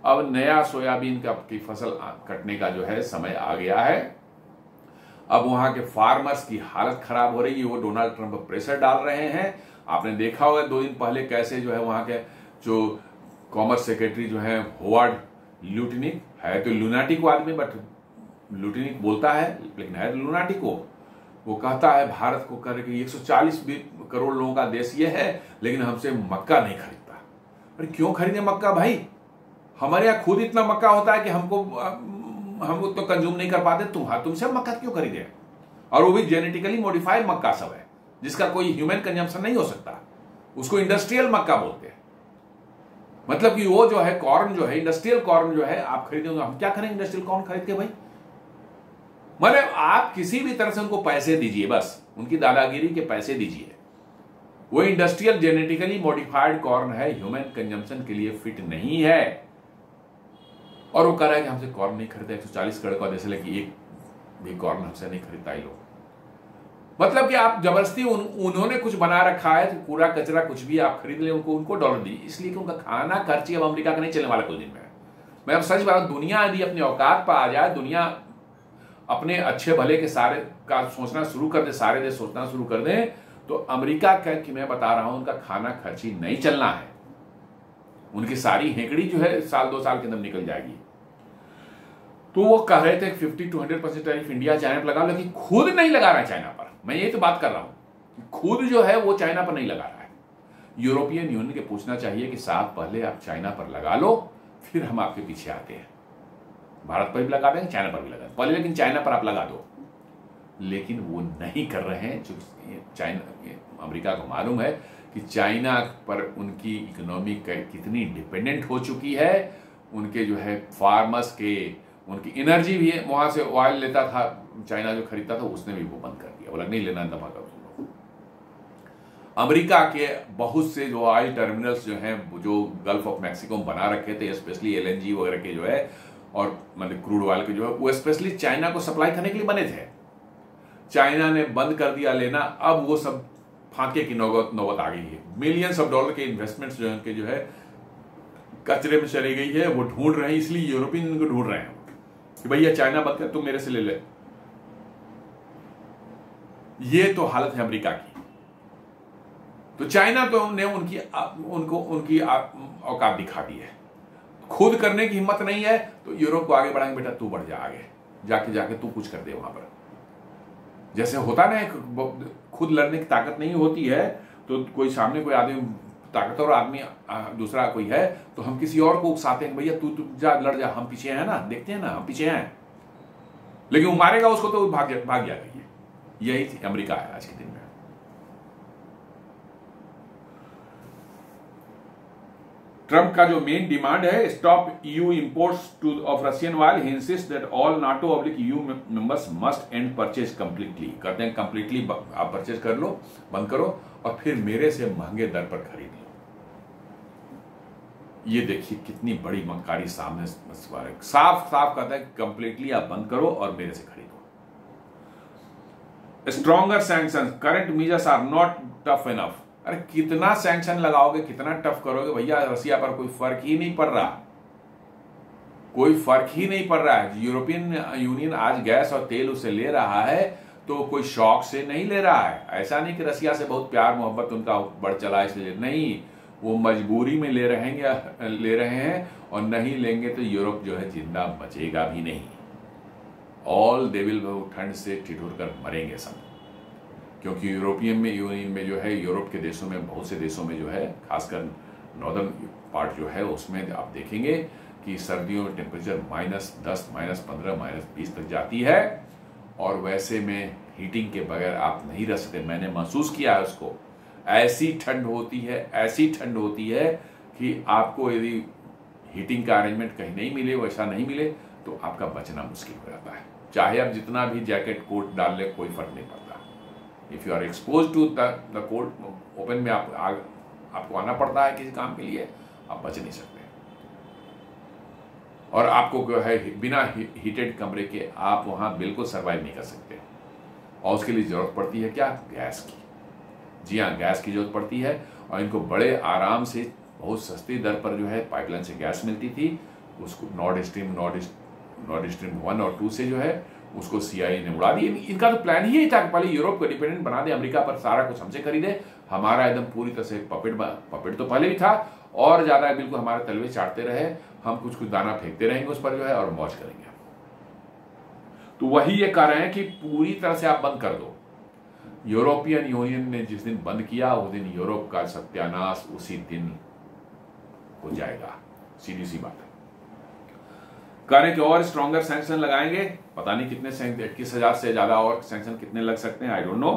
अब नया सोयाबीन की फसल कटने का जो है समय आ गया है। अब वहां के फार्मर्स की हालत खराब हो रही है, वो डोनाल्ड ट्रंप पर प्रेशर डाल रहे हैं। आपने देखा होगा 2 दिन पहले कैसे जो है वहां के जो कॉमर्स सेक्रेटरी जो है होवार्ड ल्यूटिनिक, है तो लुनाटिक आदमी, बट लुटिनिक बोलता है लेकिन है तो लुनाटिक। वो कहता है भारत को कर कि 140 करोड़ लोगों का देश ये है, लेकिन हमसे मक्का नहीं खरीदता। अरे क्यों खरीदे मक्का भाई? हमारे यहाँ खुद इतना मक्का होता है कि हम तो कंज्यूम नहीं कर पाते, तुमसे मक्का क्यों खरीदे? और वो भी जेनेटिकली मॉडिफाइड मक्का सब है, जिसका कोई ह्यूमन कंजम्पशन नहीं हो सकता। उसको इंडस्ट्रियल मक्का बोलते हैं। मतलब कि वो जो है कॉर्न जो है, इंडस्ट्रियल कॉर्न जो है आप खरीदेंगे, हम क्या करेंगे इंडस्ट्रियल कॉर्न खरीद के भाई? मतलब आप किसी भी तरह से उनको पैसे दीजिए, बस उनकी दादागिरी के पैसे दीजिए। वो इंडस्ट्रियल जेनेटिकली मॉडिफाइड कॉर्न है, ह्यूमन कंजम्पशन के लिए फिट नहीं है। और वो कह रहा है कि हमसे कॉर्न नहीं खरीदा, 140 करोड़ का देश है, लेकिन एक भी कॉर्न हमसे नहीं खरीदता ही लोग। मतलब कि आप जबरदस्ती उन्होंने कुछ बना रखा है, तो कूड़ा कचरा कुछ भी आप खरीद ले, उनको डॉलर दी, इसलिए कि उनका खाना खर्ची अब अमेरिका का नहीं चलने वाला कुछ दिन में। मैं अब सच बात, दुनिया यदि अपने औकात पर आ जाए, दुनिया अपने अच्छे भले के सारे का सोचना शुरू कर दे, सारे देश सोचना शुरू कर दें, तो अमेरिका का कि मैं बता रहा हूं उनका खाना खर्ची नहीं चलना है। उनकी सारी हेकड़ी जो है 1-2 साल के अंदर निकल जाएगी। तो वो कह रहे थे 50 to 100% टैरिफ इंडिया चाइना पर लगा, लेकिन खुद नहीं लगा रहा है चाइना पर। मैं ये तो बात कर रहा हूं, खुद जो है वो चाइना पर नहीं लगा रहा है। यूरोपियन यूनियन के पूछना चाहिए कि साहब पहले आप चाइना पर लगा लो, फिर हम आपके पीछे आते हैं। भारत पर भी लगा देंगे, चाइना पर भी लगा पहले, लेकिन चाइना पर आप लगा दो। लेकिन वो नहीं कर रहे हैं। जो चाइना, अमेरिका को मालूम है कि चाइना पर उनकी इकोनॉमी कितनी डिपेंडेंट हो चुकी है। उनके जो है फार्मर्स के, उनकी एनर्जी भी है, वहां से ऑयल लेता था चाइना जो खरीदता था, उसने भी वो बंद कर दिया, बोला नहीं लेना दबा कर। अमेरिका के बहुत से जो ऑयल टर्मिनल्स जो हैं, जो गल्फ ऑफ मैक्सिको में बना रखे थे, स्पेशली LNG वगैरह के जो है, और मतलब क्रूड ऑयल के जो है, वो स्पेशली चाइना को सप्लाई करने के लिए बने थे। चाइना ने बंद कर दिया लेना। अब वो सब फांके की नौबत आ गई है। मिलियंस ऑफ डॉलर के इन्वेस्टमेंट्स जो है कचरे में चली गई है। वो ढूंढ रहे हैं, इसलिए यूरोपियन को ढूंढ रहे हैं कि भैया चाइना बंद कर, तुम मेरे से ले ले। ये तो हालत है अमेरिका की। तो चाइना तो ने उनकी औकात दिखा दी है। खुद करने की हिम्मत नहीं है, तो यूरोप को आगे बढ़ाएंगे, बेटा तू बढ़ जा आगे, जाके तू कुछ कर दे वहां पर। जैसे होता ना, खुद लड़ने की ताकत नहीं होती है, तो कोई सामने कोई आदमी ताकतवर आदमी दूसरा कोई है, तो हम किसी और को उकसाते हैं, भैया तू जा लड़ जा, हम पीछे हैं ना, देखते हैं ना हम पीछे हैं। लेकिन वो मारेगा उसको तो भाग जाएगा। यही अमेरिका है आज के दिन में। ट्रंप का जो मेन डिमांड है, stop EU imports of Russian oil. He insist that all NATO/EU members must and purchase completely. कहते हैं कंप्लीटली आप परचेज कर लो, बंद करो, और फिर मेरे से महंगे दर पर खरीद लो। ये देखिए कितनी बड़ी मक्कारी सामने साफ कहता है कंप्लीटली आप बंद करो और मेरे से खरीदो। Stronger sanctions, current measures are not tough enough. अरे कितना सैंक्शन लगाओगे, कितना टफ करोगे भैया, रसिया पर कोई फर्क ही नहीं पड़ रहा, कोई फर्क ही नहीं पड़ रहा है। यूरोपियन यूनियन आज गैस और तेल उससे ले रहा है तो कोई शौक से नहीं ले रहा है, ऐसा नहीं कि रसिया से बहुत प्यार मोहब्बत उनका बढ़ चला इसलिए, नहीं, वो मजबूरी में ले रहे हैं और नहीं लेंगे तो यूरोप जो है जिंदा बचेगा भी नहीं। ऑल दे विल ठंड से ठिठुर कर मरेंगे सब, क्योंकि यूरोपियन यूनियन में जो है, यूरोप के देशों में, बहुत से देशों में जो है, खासकर नॉर्दर्न पार्ट जो है उसमें आप देखेंगे कि सर्दियों में टेम्परेचर -10, -15, -20 तक जाती है, और वैसे में हीटिंग के बगैर आप नहीं रह सकते। मैंने महसूस किया है उसको, ऐसी ठंड होती है कि आपको यदि हीटिंग का अरेंजमेंट कहीं नहीं मिले, वैसा नहीं मिले, तो आपका बचना मुश्किल हो जाता है। चाहे आप जितना भी जैकेट कोट डाल ले, कोई फर्क नहीं पड़ता। If you are expose to the cold open में आपको आना पड़ता है किसी काम के लिए, आप बच नहीं सकते। और आपको जो है बिना हीटेड कमरे के आप वहां बिल्कुल सर्वाइव नहीं कर सकते, और उसके लिए जरूरत पड़ती है क्या, गैस की। जी हाँ, गैस की जरूरत पड़ती है, और इनको बड़े आराम से बहुत सस्ती दर पर जो है पाइपलाइन से गैस मिलती थी। उसको नॉर्थ स्ट्रीम 1 और 2 से जो है उसको CIA ने उड़ा दी। इनका तो प्लान ही यही था कि पहले यूरोप को डिपेंडेंट बना दे, अमेरिका पर सारा कुछ हमसे खरीदे, हमारा एकदम पूरी तरह से पपेट तो पहले भी था, और ज्यादा बिल्कुल हमारे तलवे चाटते रहे, हम कुछ दाना फेंकते रहेंगे उस पर जो है, और मौज करेंगे। तो वही ये कह रहे हैं कि पूरी तरह से आप बंद कर दो। यूरोपियन यूनियन ने जिस दिन बंद किया, उस दिन यूरोप का सत्यानाश उसी दिन हो जाएगा, सीधी सी बात है। कह रहे कि और स्ट्रॉन्गर सैंक्शन लगाएंगे, पता नहीं कितने 21,000 से ज्यादा और सैंक्शन कितने लग सकते हैं, I don't know.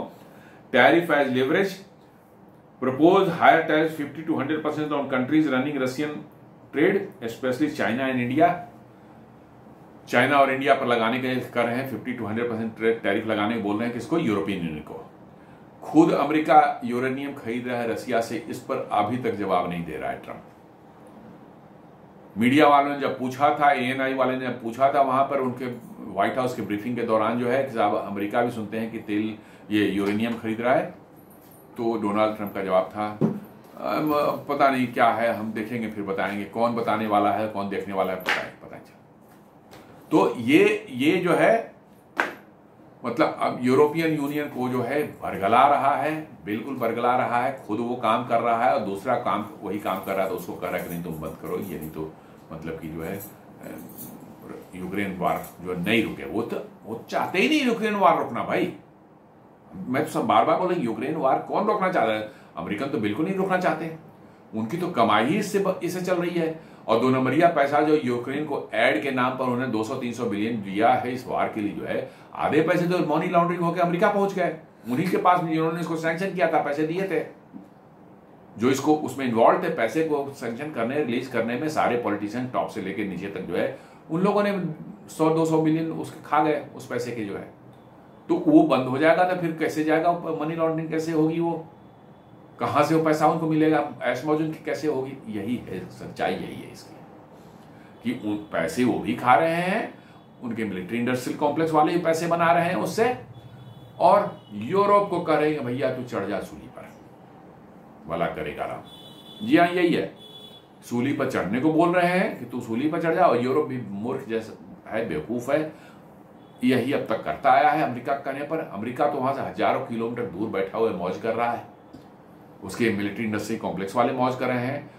Tariff as leverage, propose higher tariff 50 to 100% on countries running Russian trade, specially China and India. China और इंडिया पर लगाने के कर रहे हैं 50 to 100% टैरिफ लगाने बोल रहे हैं किसको, यूरोपियन यूनियन को। खुद अमेरिका यूरेनियम खरीद रहा है रसिया से, इस पर अभी तक जवाब नहीं दे रहा है ट्रंप। मीडिया वालों ने जब पूछा था, ANI वाले ने जब पूछा था वहां पर उनके व्हाइट हाउस के ब्रीफिंग के दौरान जो है कि साहब अमेरिका भी सुनते हैं कि तेल ये यूरेनियम खरीद रहा है, तो डोनाल्ड ट्रंप का जवाब था पता नहीं क्या है, हम देखेंगे फिर बताएंगे। कौन बताने वाला है, कौन देखने वाला है, पता नहीं चला। तो ये जो है मतलब अब यूरोपियन यूनियन को जो है बरगला रहा है, बिल्कुल बरगला रहा है। खुद वो काम कर रहा है और दूसरा काम वही काम कर रहा है, तो उसको कह रहा है कि नहीं तुम बंद करो, ये नहीं तो मतलब कि जो है यूक्रेन वार जो नहीं रुके। वो चाहते ही नहीं यूक्रेन वार रोकना भाई। मैं तो सब बार बार बोलेंगे यूक्रेन वार कौन रोकना चाहता है, अमेरिकन तो बिल्कुल नहीं रोकना चाहते, उनकी तो कमाई ही इससे चल रही है। और 2 नंबरिया पैसा जो यूक्रेन को एड के नाम पर उन्होंने 200-300 बिलियन दिया है इस वार के लिए, जो है आधे पैसे तो मनी लॉन्ड्रिंग होकर अमेरिका पहुंच गए, उन्हीं के पास जिन्होंने इसको सैंक्शन किया था, पैसे दिए थे, जो इसको उसमें इन्वॉल्व थे। पैसे को सैंक्शन करने, रिलीज करने में सारे पॉलिटिशियन टॉप से लेकर नीचे तक जो है उन लोगों ने 100-200 बिलियन उसके खा गए उस पैसे के जो है। तो वो बंद हो जाएगा तो फिर कैसे जाएगा मनी लॉन्ड्रिंग, कैसे होगी, वो कहां से वो पैसा उनको मिलेगा, ऐश मौज उनकी कैसे होगी। यही है सच्चाई, यही है इसकी कि उन पैसे वो भी खा रहे हैं, उनके मिलिट्री इंडस्ट्रियल कॉम्प्लेक्स वाले भी पैसे बना रहे हैं उससे, और यूरोप को कह रहे हैं भैया तू चढ़ जा सूली पर, भला करेगा राम। जी हाँ, यही है, सूली पर चढ़ने को बोल रहे हैं कि तू सूली पर चढ़ जा। और यूरोप भी मूर्ख जैसा है, बेवकूफ है, यही अब तक करता आया है अमेरिका कहने पर। अमेरिका तो वहां से हजारों किलोमीटर दूर बैठा हुआ मौज कर रहा है, उसके मिलिट्री इंडस्ट्री कॉम्प्लेक्स वाले मौज कर रहे हैं,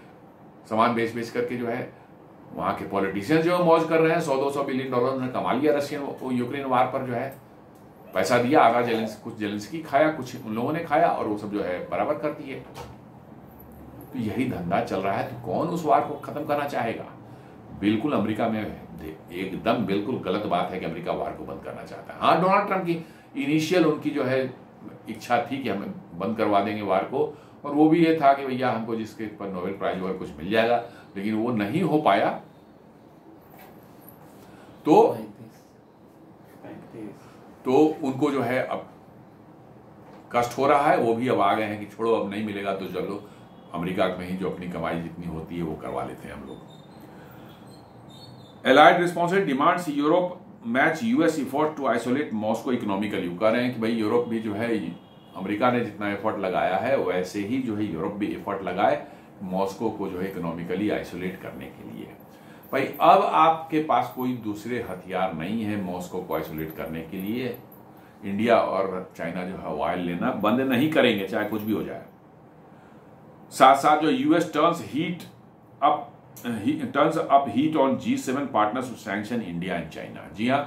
सामान बेच करके जो है। वहां के पॉलिटिशियंस जो मौज कर रहे हैं, 100-200 बिलियन डॉलर ने कमा लिया रशियन यूक्रेन वार पर जो है, पैसा दिया, आधा कुछ जेलेंस्की खाया, कुछ उन लोगों ने खाया, और वो सब जो है बराबर करती है। तो यही धंधा चल रहा है। तो कौन उस वार को खत्म करना चाहेगा? बिल्कुल अमेरिका में एकदम बिल्कुल गलत बात है कि अमेरिका वार को बंद करना चाहता है। हाँ, डोनाल्ड ट्रंप की इनिशियल उनकी जो है इच्छा थी कि हमें बंद करवा देंगे वार को, और वो भी ये था कि भैया हमको जिसके पर नोबेल प्राइज वगैरह कुछ मिल जाएगा, लेकिन वो नहीं हो पाया। तो उनको जो है अब कष्ट हो रहा है, वो भी अब आ गए हैं कि छोड़ो अब नहीं मिलेगा तो चलो अमेरिका में ही जो अपनी कमाई जितनी होती है वो करवा लेते हैं हम लोग। Allied responsible demands Europe match US effort to isolate Moscow economically. कह रहे हैं कि भाई यूरोप भी जो है अमेरिका ने जितना एफर्ट लगाया है वैसे ही जो है यूरोप भी एफर्ट लगाए मॉस्को को जो है इकोनॉमिकली आइसोलेट करने के लिए। भाई अब आपके पास कोई दूसरे हथियार नहीं है मॉस्को को आइसोलेट करने के लिए। इंडिया और चाइना जो है ऑयल लेना बंद नहीं करेंगे चाहे कुछ भी हो जाए। साथ साथ जो US turns up heat on G7 partners to sanction India and China. जी हाँ,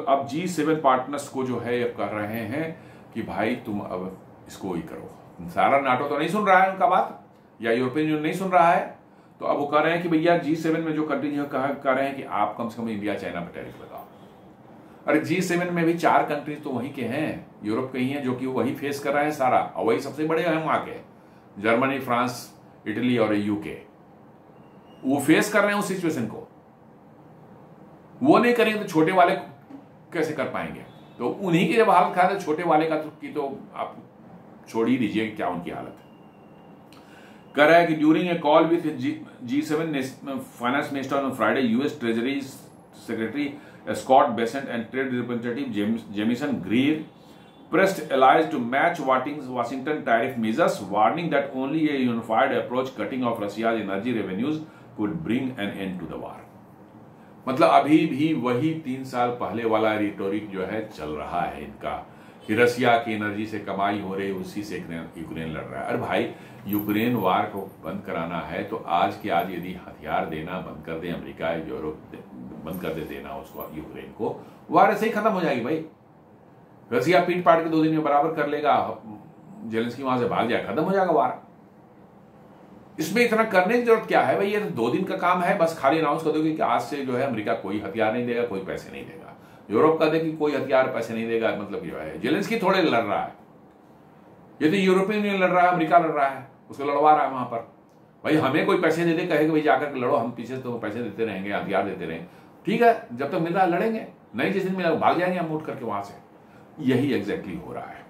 अब G7 पार्टनर्स को जो है कर रहे हैं कि भाई तुम अब इसको ही करो। सारा नाटो तो नहीं सुन रहा है उनका बात, या यूरोपियन यूनियन नहीं सुन रहा है, तो अब वो कह रहे हैं कि भैया G7 में जो कंट्रीज है कह रहे हैं कि आप कम से कम इंडिया चाइना पर टैरिफ लगाओ। अरे G7 में भी 4 कंट्रीज तो वहीं के हैं, यूरोप के ही हैं, जो कि वही फेस कर रहे हैं सारा, और वही सबसे बड़े हैं वहां के, जर्मनी, फ्रांस, इटली और यूके। वो फेस कर रहे हैं उस सिचुएशन को। वो नहीं करेंगे तो छोटे वाले कैसे कर पाएंगे? तो उन्हीं की जब हालत खराब है, छोटे वाले का तो आप छोड़ ही दीजिए क्या उनकी हालत है। कह रहा है कि during a call with G7 finance minister on Friday, US treasury secretary Scott Bessent and trade representative Jamieson Greer pressed allies to match Washington tariff measures, warning that only a unified approach cutting off Russia's energy revenues could bring an end to the war। मतलब अभी भी वही 3 साल पहले वाला रिटोरिक जो है चल रहा है इनका, कि रसिया की एनर्जी से कमाई हो रही, उसी से यूक्रेन लड़ रहा है। अरे भाई, यूक्रेन वार को बंद कराना है तो आज के आज यदि हथियार देना बंद कर दे अमेरिका, यूरोप बंद कर दे देना उसको, यूक्रेन को, वार ऐसे ही खत्म हो जाएगी भाई। रसिया पीट पाट के 2 दिन में बराबर कर लेगा, जेलेंस्की वहां से भाग जाए, खत्म हो जाएगा वार। इसमें इतना करने की जरूरत क्या है भाई? ये 2 दिन का काम है, बस खाली अनाउंस कर दोगे कि आज से जो है अमेरिका कोई हथियार नहीं देगा, कोई पैसे नहीं देगा। यूरोप का दे कि कोई हथियार पैसे नहीं देगा, मतलब जो है जेलेंस्की थोड़े लड़ रहा है, यदि यूरोपियन यूनियन लड़ रहा है, अमेरिका लड़ रहा है, उसको लड़वा रहा है वहां पर। भाई हमें कोई पैसे दे दे, कहे कि भाई जाकर के लड़ो, हम पीछे तो पैसे देते रहेंगे, हथियार देते रहेंगे, ठीक है, जब तक मिल रहा है लड़ेंगे, नहीं जिस दिन मिला भाग जाएंगे हम उठ करके वहां से। यही एग्जैक्टली हो रहा है।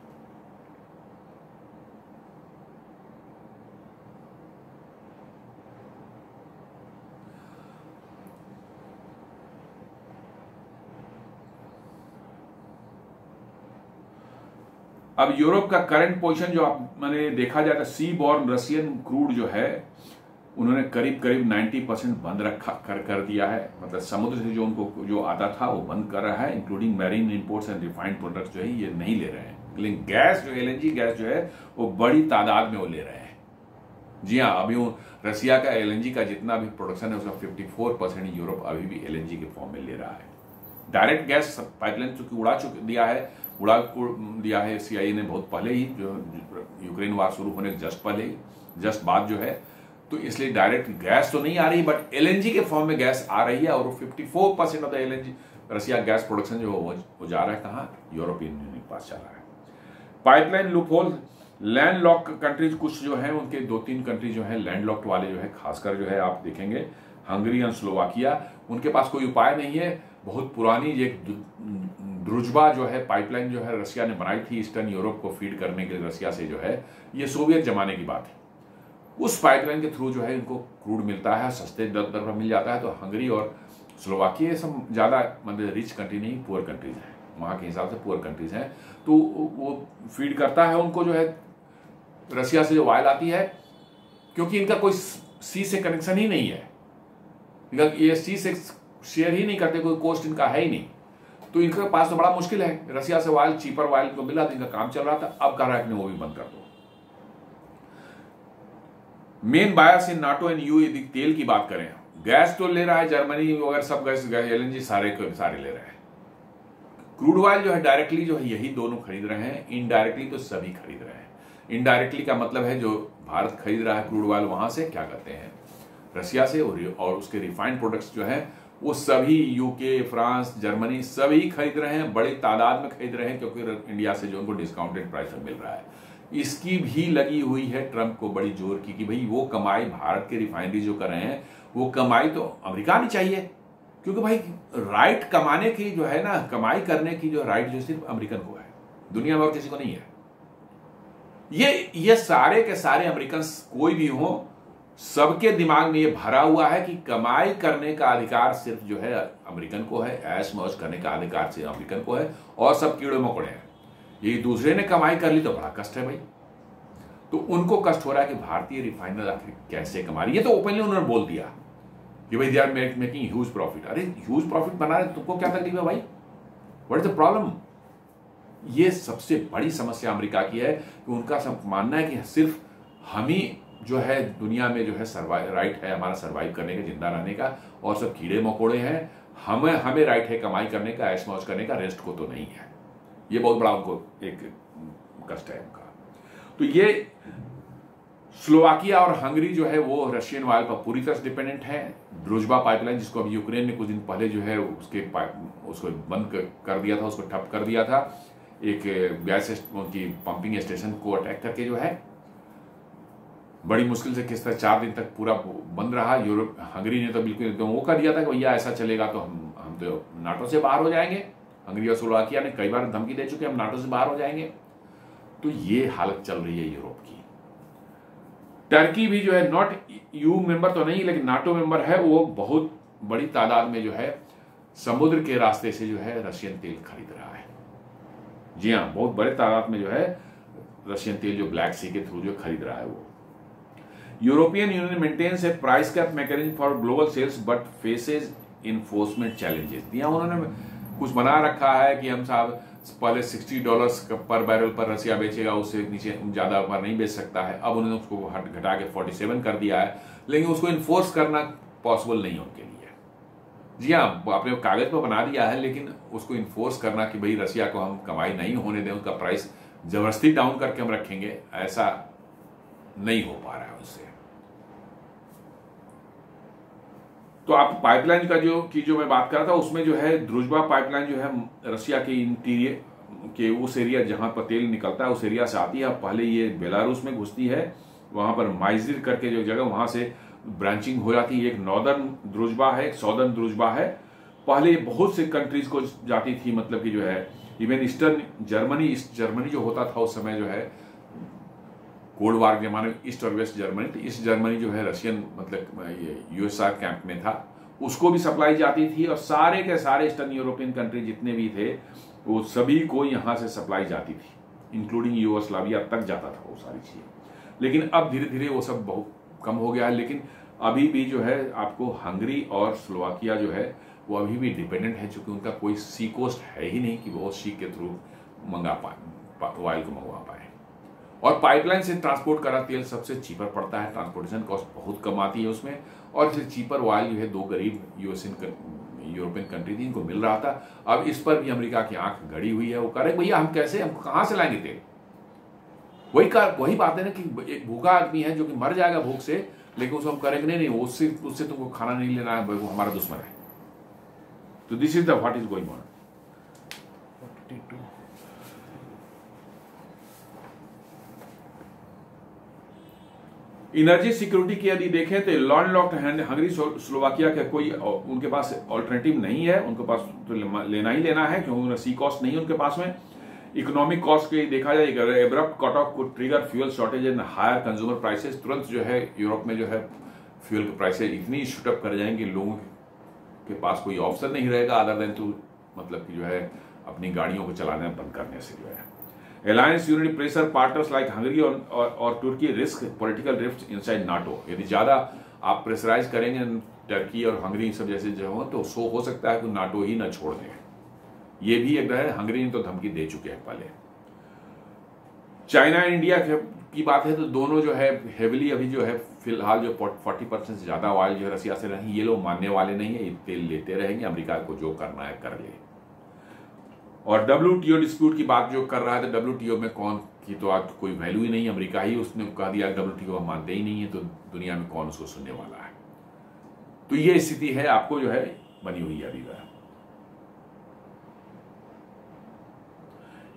अब यूरोप का करंट पोजीशन जो मैंने देखा जाता, सी बॉर्न रशियन क्रूड जो है उन्होंने करीब करीब 90% बंद रखा कर दिया है। मतलब समुद्र से जो उनको जो आता था वो बंद कर रहा है, including marine imports and refined products जो है ये नहीं ले रहे हैं। लेकिन गैस जो LNG गैस जो है वो बड़ी तादाद में वो ले रहे हैं। जी हाँ, अभी रसिया का LNG का जितना भी प्रोडक्शन है उसका 54% यूरोप अभी भी LNG के फॉर्म में ले रहा है। डायरेक्ट गैस पाइपलाइन चूंकि उड़ा दिया है CIA ने बहुत पहले ही, जो यूक्रेन वार शुरू होने के जस्ट बाद जो है, तो इसलिए डायरेक्ट गैस तो नहीं आ रही, बट LNG के फॉर्म में गैस आ रही है। और 54% of the LNG Russia gas production जो वो जा रहा है कहाँ? यूरोपियन यूनियन के पास जा रहा है। Pipeline loophole, land lock countries कुछ जो है उनके 2-3 कंट्रीज जो है लैंड लॉक्ड वाले जो है, खासकर जो है आप देखेंगे हंगरी और स्लोवाकिया, उनके पास कोई उपाय नहीं है। बहुत पुरानी एक ड्रुजबा जो है पाइपलाइन जो है रसिया ने बनाई थी ईस्टर्न यूरोप को फीड करने के लिए, रसिया से जो है, ये सोवियत जमाने की बात है। उस पाइपलाइन के थ्रू जो है इनको क्रूड मिलता है, सस्ते दर पर मिल जाता है। तो हंगरी और स्लोवाकिया सब ज्यादा मतलब रिच कंट्री नहीं, पुअर कंट्रीज हैं, वहां के हिसाब से पुअर कंट्रीज हैं। तो वो फीड करता है उनको जो है रसिया से जो ऑयल आती है, क्योंकि इनका कोई सी से कनेक्शन ही नहीं है, ये सी से शेयर ही नहीं करते, कोई कोस्ट इनका है ही नहीं। तो इनके पास तो बड़ा मुश्किल है। रसिया से ऑयल, चीपर ऑयल को मिला तो इनका काम चल रहा था, अब कह रहा है कि वो भी बंद कर दो। Main buyers in NATO and EU, यदि तेल की बात करें, गैस तो ले रहा है जर्मनी वगैरह सब, गैस LNG सारे ले रहे हैं। क्रूड ऑयल जो है डायरेक्टली जो है यही दोनों खरीद रहे हैं, इनडायरेक्टली तो सभी खरीद रहे हैं। इनडायरेक्टली का मतलब है जो भारत खरीद रहा है क्रूड ऑयल, वहां से क्या करते हैं रसिया से, और उसके रिफाइंड प्रोडक्ट्स जो है वो सभी UK, फ्रांस, जर्मनी सभी खरीद रहे हैं, बड़ी तादाद में खरीद रहे हैं, क्योंकि इंडिया से जो उनको डिस्काउंटेड प्राइस में मिल रहा है। इसकी भी लगी हुई है ट्रंप को बड़ी जोर की, कि भाई वो कमाई भारत के रिफाइनरी जो कर रहे हैं वो कमाई तो अमेरिका नहीं चाहिए, क्योंकि भाई राइट कमाने की जो है ना, कमाई करने की जो राइट जो सिर्फ अमेरिकन को है, दुनिया में और किसी को नहीं है। ये सारे के सारे अमेरिकन कोई भी हो, सबके दिमाग में ये भरा हुआ है कि कमाई करने का अधिकार सिर्फ जो है अमेरिकन को है, ऐश मौज करने का अधिकार सिर्फ अमेरिकन को है, और सब कीड़े मकोड़े हैं। ये दूसरे ने कमाई कर ली तो बड़ा कष्ट है भाई। तो उनको कष्ट हो रहा है कि भारतीय रिफाइनर आखिर कैसे कमा रही है। तो ओपनली उन्होंने बोल दिया कि भाई they are making huge profit. अरे ह्यूज प्रॉफिट बना रहे, तुमको क्या तकलीफ है भाई? What is the problem? ये सबसे बड़ी समस्या अमेरिका की है कि उनका सब मानना है कि सिर्फ हम ही जो है दुनिया में जो है सर्वाइव राइट है हमारा सर्वाइव करने का, जिंदा रहने का, और सब कीड़े मकोड़े हैं। हमें राइट है कमाई करने का, ऐश मौज करने का, रेस्ट को तो नहीं है। ये बहुत बड़ा उनको एक कष्ट है उनका। तो ये स्लोवाकिया और हंगरी जो है वो रशियन ऑयल पर पूरी तरह से डिपेंडेंट है। ड्रूजबा पाइपलाइन, जिसको अभी यूक्रेन ने कुछ दिन पहले जो है उसको बंद कर दिया था, उसको ठप कर दिया था, एक गैस की पंपिंग स्टेशन को अटैक करके जो है बड़ी मुश्किल से किस तरह 4 दिन तक पूरा बंद रहा। यूरोप हंगरी ने तो बिल्कुल एकदम वो कर दिया था कि भैया ऐसा चलेगा तो हम तो नाटो से बाहर हो जाएंगे। हंगरी और स्लोवाकिया ने कई बार धमकी दे चुके हम नाटो से बाहर हो जाएंगे। तो ये हालत चल रही है यूरोप की। टर्की भी जो है नॉट यू मेंबर तो नहीं लेकिन नाटो मेंबर है, वो बहुत बड़ी तादाद में जो है समुद्र के रास्ते से जो है रशियन तेल खरीद रहा है। जी हाँ, बहुत बड़े तादाद में जो है रशियन तेल जो ब्लैक सी के थ्रू जो खरीद रहा है वो। European Union maintains a price cap mechanism for global sales but faces enforcement challenges. दिया उन्होंने कुछ बना रखा है कि हम साहब पहले $60 पर बैरल पर रसिया बेचेगा, उससे नीचे ज्यादा पर नहीं बेच सकता है। अब उन्होंने उसको घटा के 47 कर दिया है, लेकिन उसको इन्फोर्स करना पॉसिबल नहीं है उनके लिए। जी हाँ, आपने कागज पर बना दिया है, लेकिन उसको इन्फोर्स करना कि भाई रसिया को हम कमाई नहीं होने दें, उसका प्राइस जबरदस्ती डाउन करके हम रखेंगे, ऐसा नहीं हो पा रहा है उससे। तो आप पाइपलाइन का जो मैं बात कर रहा था उसमें जो है ड्रूजबा पाइपलाइन जो है रशिया के इंटीरियर के उस एरिया जहां पर तेल निकलता है उस एरिया से आती है। पहले ये बेलारूस में घुसती है, वहां पर माइजिर करके जो जगह वहां से ब्रांचिंग हो जाती है। एक नॉर्दर्न ड्रूजबा है, एक सॉदर्न ड्रूजबा है। पहले बहुत से कंट्रीज को जाती थी, मतलब कि जो है even eastern Germany, east Germany जो होता था उस समय जो है कोल्ड वार के जमाने में ईस्ट और वेस्ट जर्मनी, तो ईस्ट जर्मनी जो है रशियन मतलब ये यूएसआर कैंप में था, उसको भी सप्लाई जाती थी। और सारे के सारे ईस्टर्न यूरोपियन कंट्री जितने भी थे वो सभी को यहाँ से सप्लाई जाती थी, इंक्लूडिंग यूगोस्लाविया तक जाता था वो सारी चीजें। लेकिन अब धीरे धीरे वो सब बहुत कम हो गया है। लेकिन अभी भी जो है आपको हंगरी और स्लोवाकिया जो है वो अभी भी डिपेंडेंट है, चूंकि उनका कोई सी कोस्ट है ही नहीं कि वो सी के थ्रू मंगा पाए, ऑयल को मंगवा पाए। और पाइपलाइन से ट्रांसपोर्ट करा तेल सबसे चीपर पड़ता है, ट्रांसपोर्टेशन कॉस्ट बहुत कम आती है उसमें। और फिर चीपर ऑयल जो है 2 गरीब यूरोपियन कंट्री थी इनको मिल रहा था। अब इस पर भी अमेरिका की आंख गड़ी हुई है, वो कह रहे भैया हम कैसे, हम कहां से लाएंगे तेल? वही बात है ना कि एक भूखा आदमी है जो कि मर जाएगा भूख से, लेकिन उसको हम करेंगे नहीं, उससे तुमको खाना नहीं लेना है, वो हमारा दुश्मन है। तो this is the what is going on. Energy security की यदि देखें तो लॉन्ड लॉक्ड हंगरी स्लोवाकिया का कोई उनके पास ऑल्टरनेटिव नहीं है, उनके पास तो लेना ही लेना है क्योंकि सी कॉस्ट नहीं है उनके पास में। इकोनॉमिक कॉस्ट के देखा जाए abrupt cut off could trigger fuel shortage and higher consumer prices. तुरंत जो है यूरोप में जो है फ्यूल के प्राइसेस इतनी शूटअप कर जाएंगे लोगों के पास कोई ऑप्शन नहीं रहेगा अदर देन टू मतलब कि जो है अपनी गाड़ियों को चलाना बंद करने से जो है। Alliance unity pressure partners like Hungary और तुर्की risk political rift inside NATO. यदि ज्यादा आप प्रेशराइज करेंगे टर्की और हंगरी सब जैसे जगहों तो सो हो सकता है कि नाटो ही ना छोड़ दें। ये भी एक है, हंगरी ने तो धमकी दे चुके हैं पहले। चाइना एंड इंडिया की बात है तो दोनों जो है हेविली अभी जो है फिलहाल जो 40% से ज्यादा ऑयल जो है रसिया से रही, ये लोग मानने वाले नहीं है, ये तेल लेते रहेंगे, अमेरिका को जो करना है कर ले। और WTO डिस्प्यूट की बात जो कर रहा है तो WTO में कौन की तो आज कोई वैल्यू ही नहीं, अमेरिका ही उसने कह दिया WTO हम मानते ही नहीं है, तो दुनिया में कौन उसको सुनने वाला है। तो ये स्थिति है आपको जो है बनी हुई है अभी।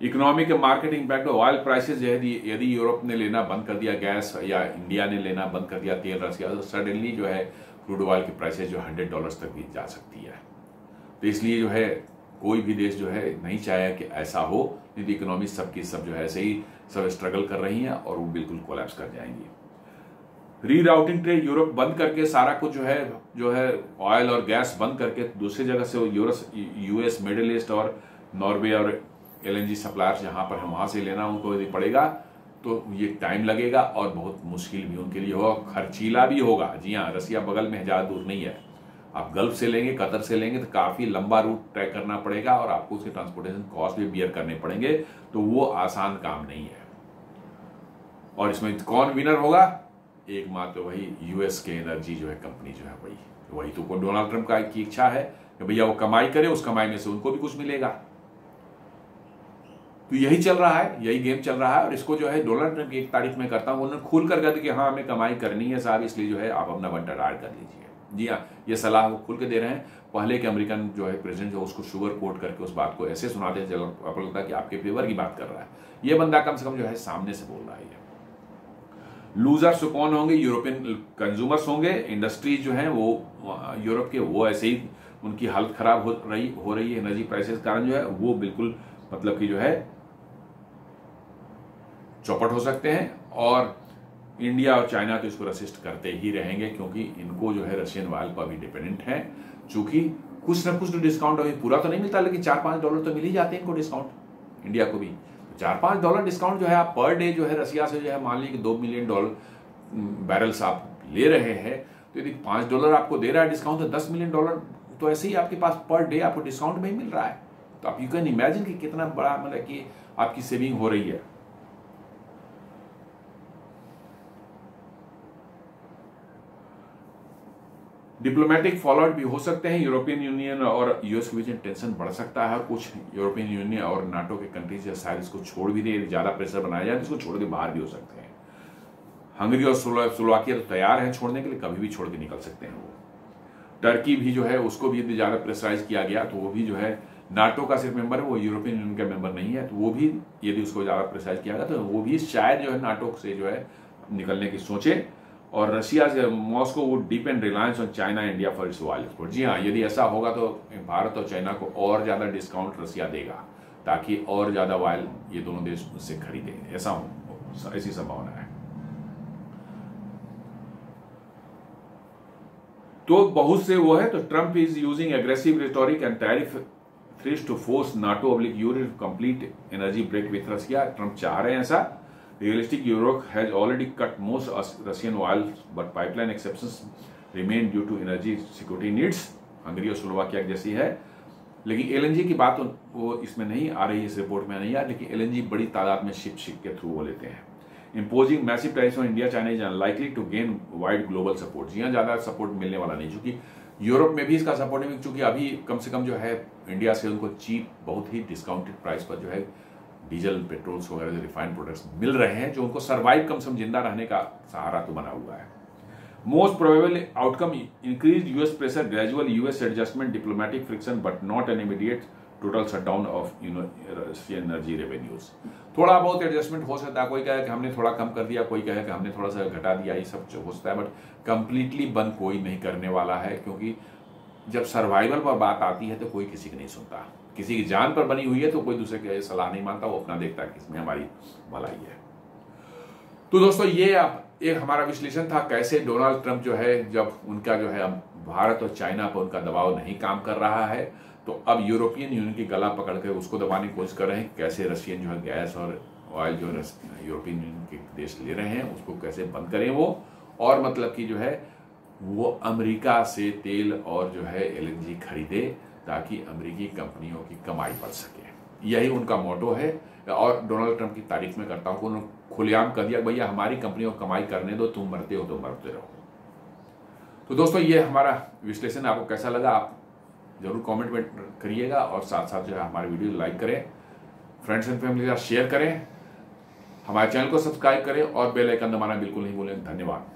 Economic market impact oil prices यदि यूरोप ने लेना बंद कर दिया गैस या इंडिया ने लेना बंद कर दिया तेल रसिया, तो सडनली जो है क्रूड ऑयल की प्राइसेस जो $100 तक भी जा सकती है। तो इसलिए जो है कोई भी देश जो है नहीं चाहे कि ऐसा हो, नहीं तो इकोनॉमी सबकी सब जो है ऐसे ही सब स्ट्रगल कर रही हैं और वो बिल्कुल कोलैप्स कर जाएंगी। रीराउटिंग ट्रेड यूरोप बंद करके सारा कुछ जो है ऑयल और गैस बंद करके दूसरी जगह से यूएस मिडिल ईस्ट और नॉर्वे और LNG सप्लायर्स जहाँ पर हम वहाँ से लेना उनको यदि पड़ेगा तो ये टाइम लगेगा और बहुत मुश्किल भी उनके लिए होगा, खर्चीला भी होगा। जी हाँ, रसिया बगल में ज़्यादा दूर नहीं है। आप गल्फ से लेंगे, कतर से लेंगे तो काफ़ी लंबा रूट तय करना पड़ेगा और आपको उसके ट्रांसपोर्टेशन कॉस्ट भी बियर करने पड़ेंगे, तो वो आसान काम नहीं है। और इसमें कौन विनर होगा? एकमात्र वही US के एनर्जी जो है कंपनी जो है वही तो डोनाल्ड ट्रंप की इच्छा है कि भैया वो कमाई करे, उस कमाई में से उनको भी कुछ मिलेगा। तो यही चल रहा है, यही गेम चल रहा है। और इसको जो है डोनाल्ड ट्रंप की 1 तारीख में करता हूं, उन्होंने खुल कर कहा कि हाँ हमें कमाई करनी है साहब, इसलिए जो है आप अपना बंटाधार कर लीजिए। जी हाँ, ये सलाह वो खुल के दे रहे हैं। पहले के अमेरिकन जो है प्रेसिडेंट जो उसको शुगर कोट करके उस बात को ऐसे सुनाते हैं आपको लगता है कि आपके फेवर की बात कर रहा है। ये बंदा कम से कम जो है सामने से बोल रहा है। लूजर्स कौन होंगे? यूरोपियन कंज्यूमर्स होंगे। इंडस्ट्री जो है वो यूरोप के, वो ऐसे ही उनकी हालत खराब हो रही है एनर्जी प्राइसेस के कारण, जो है वो बिल्कुल मतलब कि जो है चौपट हो सकते हैं। और इंडिया और चाइना तो इसको रेसिस्ट करते ही रहेंगे, क्योंकि इनको जो है रशियन ऑयल पर भी डिपेंडेंट है। चूंकि कुछ ना कुछ तो डिस्काउंट अभी पूरा तो नहीं मिलता, लेकिन $4-5 तो मिल ही जाते हैं इनको डिस्काउंट, इंडिया को भी। $4-5 डिस्काउंट जो है आप पर डे जो है रसिया से जो है मान लीजिए कि $2 मिलियन बैरल्स आप ले रहे हैं, तो यदि $5 आपको दे रहा है डिस्काउंट, तो $10 मिलियन तो ऐसे ही आपके पास पर डे आपको डिस्काउंट में ही मिल रहा है। तो आप यू कैन इमेजिन कि कितना बड़ा मतलब कि आपकी सेविंग हो रही है। डिप्लोमेटिक फॉलोआउट भी हो सकते हैं। यूरोपियन यूनियन और US के बीच में टेंशन बढ़ सकता है, और कुछ यूरोपियन यूनियन और नाटो के कंट्रीज शायद इसको छोड़ भी दे, ज्यादा प्रेशर बनाया जाए तो इसको छोड़ के बाहर भी हो सकते हैं। हंगरी और स्लोवाकिया तो तैयार हैं छोड़ने के लिए, कभी भी छोड़ के निकल सकते हैं वो। टर्की भी जो है उसको भी यदि ज्यादा प्रेशराइज किया गया तो वो भी जो है नाटो का सिर्फ मेंबर है, वो यूरोपियन यूनियन का मेंबर नहीं है, तो वो भी यदि उसको ज्यादा प्रेशराइज किया गया तो वो भी शायद जो है नाटो से जो है निकलने की सोचे। और रशिया से Moscow would depend reliance on China India for its oil export. जी हाँ, यदि ऐसा होगा तो भारत और चाइना को और ज्यादा डिस्काउंट रशिया देगा, ताकि और ज्यादा ऑयल ये दोनों देश उससे खरीदें, ऐसी संभावना है। तो बहुत से वो है, तो Trump is using aggressive rhetoric and tariff threats to force NATO / Europe complete energy break with Russia. Trump चाह रहे हैं ऐसा। Realistic, Europe has already cut most Russian oil, but pipeline exceptions remain due to energy security needs. Hungary और स्लोवाकिया जैसी है। लेकिन LNG की बात वो इसमें नहीं आ रही, इस रिपोर्ट में नहीं आ रही, लेकिन LNG बड़ी तादाद में शिप के थ्रू वो लेते हैं। Imposing massive tariffs on India, China is unlikely to gain wide global support। जी हाँ, ज़्यादा सपोर्ट मिलने वाला नहीं, क्योंकि यूरोप में भी इसका सपोर्ट नहीं, क्योंकि अभी कम से कम जो है इंडिया से उनको चीप, बहुत ही डिस्काउंटेड प्राइस पर जो है डीजल, पेट्रोल्स वगैरह जो रिफाइंड प्रोडक्ट्स मिल रहे हैं, जो उनको सर्वाइव कम से कम जिंदा रहने का सहारा तो बना हुआ है। Most probable outcome increase US pressure, gradual US adjustment, diplomatic friction, but not an immediate total shutdown of Russian energy revenues. थोड़ा बहुत एडजस्टमेंट हो सकता है, कोई कहे कि हमने थोड़ा कम कर दिया, कोई कहे कि हमने थोड़ा सा घटा दिया, ये सब हो सकता है, बट कंप्लीटली बंद कोई नहीं करने वाला है, क्योंकि जब सर्वाइवल पर बात आती है तो कोई किसी की नहीं सुनता। किसी की जान पर बनी हुई है तो कोई दूसरे की सलाह नहीं मानता, वो अपना देखता है कि इसमें हमारी भलाई है। तो दोस्तों, ये एक हमारा विश्लेषण था कैसे डोनाल्ड ट्रंप जो है, जब उनका जो है भारत और चाइना पर उनका दबाव नहीं काम कर रहा है, तो अब यूरोपियन यूनियन की गला पकड़ कर उसको दबाने की कोशिश कर रहे हैं। कैसे रशियन जो है गैस और ऑयल जो यूरोपियन यूनियन के देश ले रहे हैं, उसको कैसे बंद करें वो, और मतलब कि जो है वो अमेरिका से तेल और जो है LNG खरीदे, ताकि अमेरिकी कंपनियों की कमाई बढ़ सके। यही उनका मोटो है। और डोनाल्ड ट्रंप की तारीफ में करता हूं कि उन्होंने खुलेआम कर दिया, भैया हमारी कंपनियों को कमाई करने दो, तुम मरते हो तो मरते रहो। तो दोस्तों, ये हमारा विश्लेषण आपको कैसा लगा आप जरूर कमेंट में करिएगा, और साथ साथ जो है हमारे वीडियो लाइक करें, फ्रेंड्स एंड फैमिली के साथ शेयर करें, हमारे चैनल को सब्सक्राइब करें और बेल आइकन दबाना बिल्कुल नहीं भूलें। धन्यवाद।